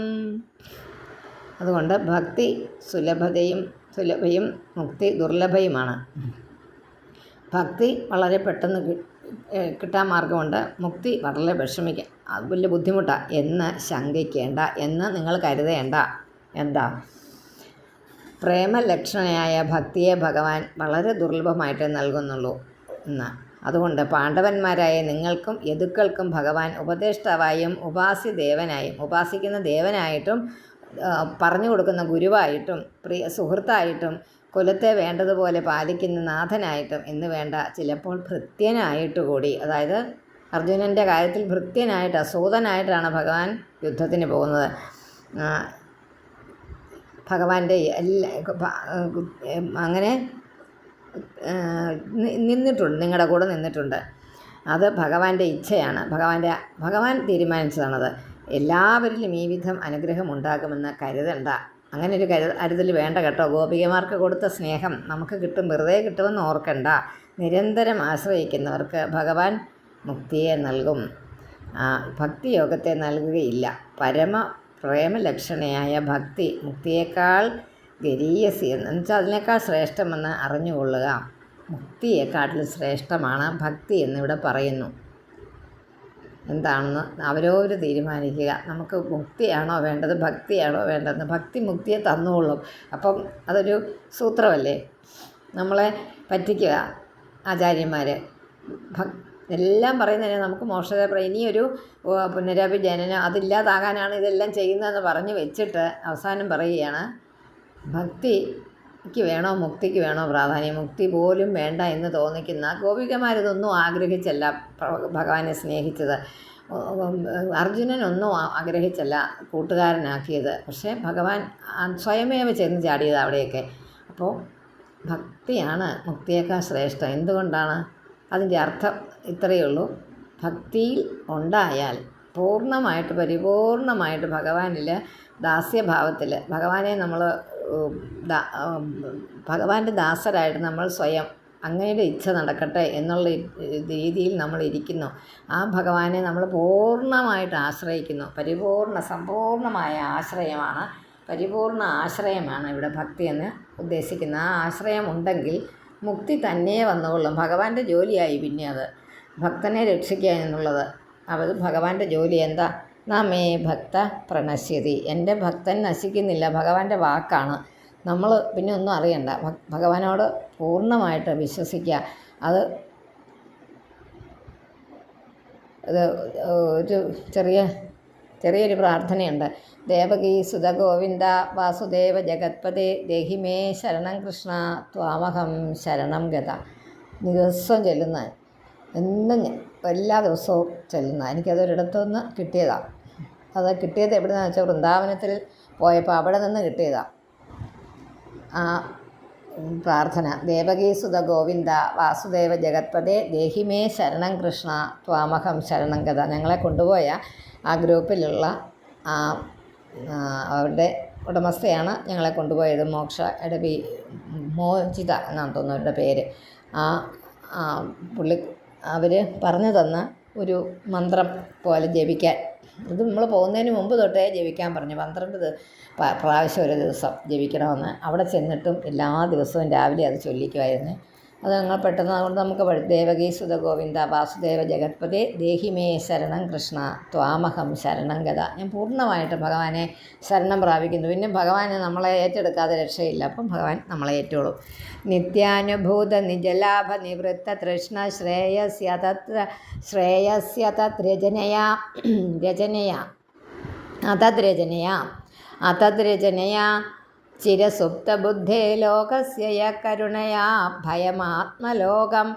അതുകൊണ്ട് ഭക്തി സുലഭയും മുക്തി ദുർലഭയുമാണ്. ഭക്തി വളരെ പെട്ടെന്ന് കിട്ടാൻ മാർഗമുണ്ട്. മുക്തി വളരെ വിഷമിക്കാം, അത് വലിയ ബുദ്ധിമുട്ടാണ് എന്ന് ശങ്കിക്കേണ്ട, എന്ന് നിങ്ങൾ കരുതേണ്ട. എന്താ? പ്രേമലക്ഷണയായ ഭക്തിയെ ഭഗവാൻ വളരെ ദുർലഭമായിട്ട് നൽകുന്നുള്ളൂ എന്ന്. അതുകൊണ്ട് പാണ്ഡവന്മാരായ നിങ്ങൾക്കും യദുക്കൾക്കും ഭഗവാൻ ഉപദേഷ്ടാവായും ഉപാസിക്കുന്ന ദേവനായിട്ടും പറഞ്ഞു കൊടുക്കുന്ന ഗുരുവായിട്ടും പ്രിയ സുഹൃത്തായിട്ടും കുലത്തെ വേണ്ടതുപോലെ പാലിക്കുന്ന നാഥനായിട്ടും എന്ന് വേണ്ട, ചിലപ്പോൾ ഭൃത്യനായിട്ട് കൂടി, അതായത് അർജുനൻ്റെ കാര്യത്തിൽ ഭൃത്യനായിട്ട് അസൂതനായിട്ടാണ് ഭഗവാൻ യുദ്ധത്തിന് പോകുന്നത്. ഭഗവാന്റെ അങ്ങനെ നിന്നിട്ടുണ്ട്, നിങ്ങളുടെ കൂടെ നിന്നിട്ടുണ്ട്. അത് ഭഗവാന്റെ ഇച്ഛയാണ്, ഭഗവാൻ തീരുമാനിച്ചതാണത്. എല്ലാവരിലും ഈ വിധം അനുഗ്രഹം ഉണ്ടാകുമെന്ന് കരുതണ്ട. അങ്ങനെ ഒരു കരുതൽ വേണ്ട കേട്ടോ. ഗോപികമാർക്ക് കൊടുത്ത സ്നേഹം നമുക്ക് കിട്ടും, വെറുതെ കിട്ടുമെന്ന് ഓർക്കണ്ട. നിരന്തരം ആശ്രയിക്കുന്നവർക്ക് ഭഗവാൻ മുക്തിയെ നൽകും, ഭക്തിയോഗത്തെ നൽകുകയില്ല. പ്രേമലക്ഷണയായ ഭക്തി മുക്തിയേക്കാൾ ഗരീയസി എന്ന് വെച്ചാൽ അതിനേക്കാൾ ശ്രേഷ്ഠമെന്ന് അറിഞ്ഞുകൊള്ളുക. മുക്തിയെക്കാട്ടിൽ ശ്രേഷ്ഠമാണ് ഭക്തി എന്നിവിടെ പറയുന്നു. എന്താണെന്ന് അവരവർ തീരുമാനിക്കുക. നമുക്ക് മുക്തിയാണോ വേണ്ടത്, ഭക്തിയാണോ വേണ്ടതെന്ന്. ഭക്തി മുക്തിയെ തന്നുകൊള്ളും. അപ്പം അതൊരു സൂത്രമല്ലേ. നമ്മളെ പറ്റിക്കുക ആചാര്യന്മാർ. എല്ലാം പറയുന്നതിന് നമുക്ക് മോക്ഷത്തെ ഇനിയൊരു പുനരഭി ജനനം അതില്ലാതാകാനാണ് ഇതെല്ലാം ചെയ്യുന്നതെന്ന് പറഞ്ഞ് വെച്ചിട്ട് അവസാനം പറയുകയാണ്, ഭക്തിക്ക് വേണോ മുക്തിക്ക് വേണോ പ്രാധാന്യം, മുക്തി പോലും വേണ്ട എന്ന് തോന്നിക്കുന്ന ഗോപികമാരിതൊന്നും ആഗ്രഹിച്ചല്ല ഭഗവാനെ സ്നേഹിച്ചത്. അർജുനനൊന്നും ആഗ്രഹിച്ചല്ല കൂട്ടുകാരനാക്കിയത്. പക്ഷേ ഭഗവാൻ സ്വയമേവ ചെന്ന് ചാടിയത് അവിടെയൊക്കെ. അപ്പോൾ ഭക്തിയാണ് മുക്തിയേക്കാൾ ശ്രേഷ്ഠം. എന്തുകൊണ്ടാണ്? അതിൻ്റെ അർത്ഥം ഇത്രയേ ഉള്ളൂ. ഭക്തിയിൽ ഉണ്ടായാൽ പൂർണ്ണമായിട്ട് പരിപൂർണമായിട്ട് ഭഗവാനിൽ ദാസ്യഭാവത്തിൽ ഭഗവാനെ നമ്മൾ ഭഗവാന്റെ ദാസരായിട്ട് നമ്മൾ സ്വയം അങ്ങയുടെ ഇച്ഛ നടക്കട്ടെ എന്നുള്ള രീതിയിൽ നമ്മൾ ഇരിക്കുന്നു. ആ ഭഗവാനെ നമ്മൾ പൂർണ്ണമായിട്ട് ആശ്രയിക്കുന്നു. സമ്പൂർണമായ ആശ്രയമാണ്, പരിപൂർണ ആശ്രയമാണ് ഇവിടെ ഭക്തി എന്ന് ഉദ്ദേശിക്കുന്നത്. ആ ആശ്രയം ഉണ്ടെങ്കിൽ മുക്തി തന്നെ വന്നുകൊള്ളും. ഭഗവാന്റെ ജോലിയായി പിന്നെ അത് ഭക്തനെ രക്ഷിക്കുക എന്നുള്ളത്. അത് ഭഗവാന്റെ ജോലി. എന്താ? നമേ ഭക്ത പ്രണശ്യതി, എൻ്റെ ഭക്തൻ നശിക്കുന്നില്ല. ഭഗവാന്റെ വാക്കാണ്. നമ്മൾ പിന്നെ ഒന്നും അറിയണ്ട. ഭഗവാനോട് പൂർണ്ണമായിട്ട് വിശ്വസിക്കുക. അത് ഒരു ചെറിയൊരു പ്രാർത്ഥനയുണ്ട്. ദേവകീ സുത ഗോവിന്ദ വാസുദേവ ജഗത്പദേ ദേഹിമേ ശരണം കൃഷ്ണ ത്വാമഹം ശരണം ഗത. ദിവസവും ചൊല്ലുന്ന, എന്നും എല്ലാ ദിവസവും ചൊല്ലുന്ന. എനിക്കതൊരിടത്തുനിന്ന് കിട്ടിയതാണ്. അത് കിട്ടിയത് എവിടെയാണെന്ന് വെച്ചാൽ വൃന്ദാവനത്തിൽ പോയപ്പോൾ അവിടെ നിന്ന് കിട്ടിയതാണ് ആ പ്രാർത്ഥന. ദേവകീ സുത ഗോവിന്ദ വാസുദേവ ജഗത്പദേ ദേഹിമേ ശരണം കൃഷ്ണ ത്വാമഹം ശരണം ഗത. ഞങ്ങളെ കൊണ്ടുപോയ ആ ഗ്രൂപ്പിലുള്ള അവരുടെ ഉടമസ്ഥയാണ് ഞങ്ങളെ കൊണ്ടുപോയത്. മോചിത എന്നാണ് തോന്നുന്നു അവരുടെ പേര്. പുള്ളി അവർ പറഞ്ഞു തന്ന ഒരു മന്ത്രം പോലെ ജപിക്കാൻ. ഇത് നമ്മൾ പോകുന്നതിന് മുമ്പ് തൊട്ടേ ജപിക്കാൻ പറഞ്ഞു. 12 പ്രാവശ്യം ഒരു ദിവസം ജപിക്കണമെന്ന്. അവിടെ ചെന്നിട്ടും എല്ലാ ദിവസവും രാവിലെ അത് ചൊല്ലിക്കുമായിരുന്നു. അത് ഞങ്ങൾ പെട്ടെന്ന് അതുകൊണ്ട് നമുക്ക് ദേവകീ സുത ഗോവിന്ദ വാസുദേവ ജഗത്പദേ ദേഹിമേ ശരണം കൃഷ്ണ ത്വാമഹം ശരണം ഗത. ഞാൻ പൂർണ്ണമായിട്ട് ഭഗവാനെ ശരണം പ്രാപിക്കുന്നു. പിന്നെ ഭഗവാനെ നമ്മളെ ഏറ്റെടുക്കാതെ രക്ഷയില്ല. അപ്പം ഭഗവാൻ നമ്മളെ ഏറ്റോളും. നിത്യാനുഭൂത നിജലാഭ നിവൃത്ത തൃഷ്ണ ശ്രേയസ്യ അതദ്രചനയാ ചിരസുപ്തബുദ്ധേ ലോകസ്യ കരുണയാ ഭയമാത്മലോകം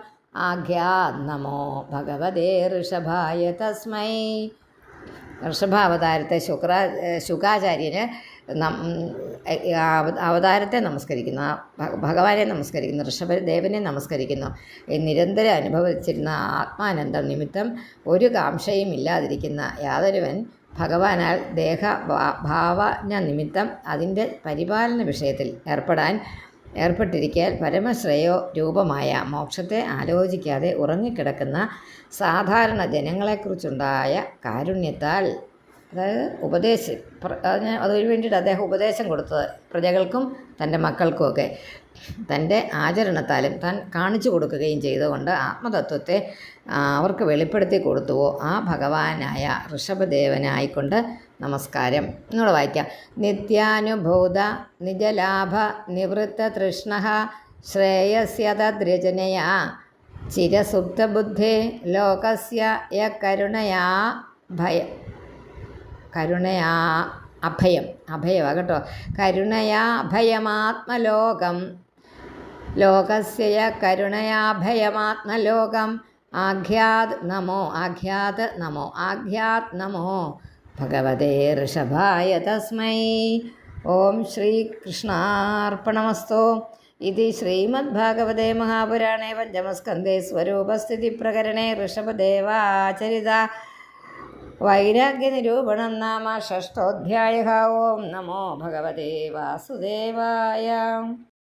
ആഖ്യാനമോ ഭഗവതേ ഋഷഭായ തസ്മൈ. ഋഷഭാവതാരത്തെ ശുകാചാര്യന് അവതാരത്തെ നമസ്കരിക്കുന്നു, ഭഗവാനെ നമസ്കരിക്കുന്നു, ഋഷഭദേവനെ നമസ്കരിക്കുന്നു. നിരന്തരം അനുഭവിച്ചിരുന്ന ആത്മാനന്ദം നിമിത്തം ഒരു കാംക്ഷയും ഇല്ലാതിരിക്കുന്ന യാതൊരുവൻ ഭഗവാനാൽ ഭാവന നിമിത്തം അതിൻ്റെ പരിപാലന വിഷയത്തിൽ ഏർപ്പെട്ടിരിക്കാൻ പരമശ്രേയോ രൂപമായ മോക്ഷത്തെ ആലോചിക്കാതെ ഉറങ്ങിക്കിടക്കുന്ന സാധാരണ ജനങ്ങളെക്കുറിച്ചുണ്ടായ കാരുണ്യത്താൽ, അതായത് അതിനു വേണ്ടിയിട്ട് അദ്ദേഹം ഉപദേശം കൊടുത്തത് പ്രജകൾക്കും തൻ്റെ മക്കൾക്കുമൊക്കെ തൻ്റെ ആചരണത്താലും താൻ കാണിച്ചു കൊടുക്കുകയും ചെയ്തുകൊണ്ട് ആത്മതത്വത്തെ അവർക്ക് വെളിപ്പെടുത്തി കൊടുത്തുവോ ആ ഭഗവാനായ ഋഷഭദേവനായിക്കൊണ്ട് നമസ്കാരം. നിങ്ങളോട് വായിക്കാം. നിത്യാനുഭൂത നിജലാഭ നിവൃത്ത തൃഷ്ണ ശ്രേയസ്യ തദ്രചനയാ ചിരസുപ്തബുദ്ധേ ലോകസ്യ കരുണയാ അഭയമാണ് കേട്ടോ. കരുണയാ ഭയമാത്മലോകം ലോകസ്യ കരുണയാഭയമാത്മലോകം ആഖ്യാത് നമോ ഭഗവതേ ഋഷഭായ തസ്മൈ. ഓം ശ്രീകൃഷ്ണാർപ്പണമസ്തു. ഇതി ശ്രീമദ്ഭാഗവതേ മഹാപുരാണേ പഞ്ചമസ്കന്ധേ സ്വരൂപസ്ഥിതിപ്രകരണേ ഋഷഭദേവാചരിത വൈരാഗ്യനിരൂപണം നാമ ഷഷ്ടോധ്യായഃ. ഓം നമോ ഭഗവതേ വാസുദേവായ.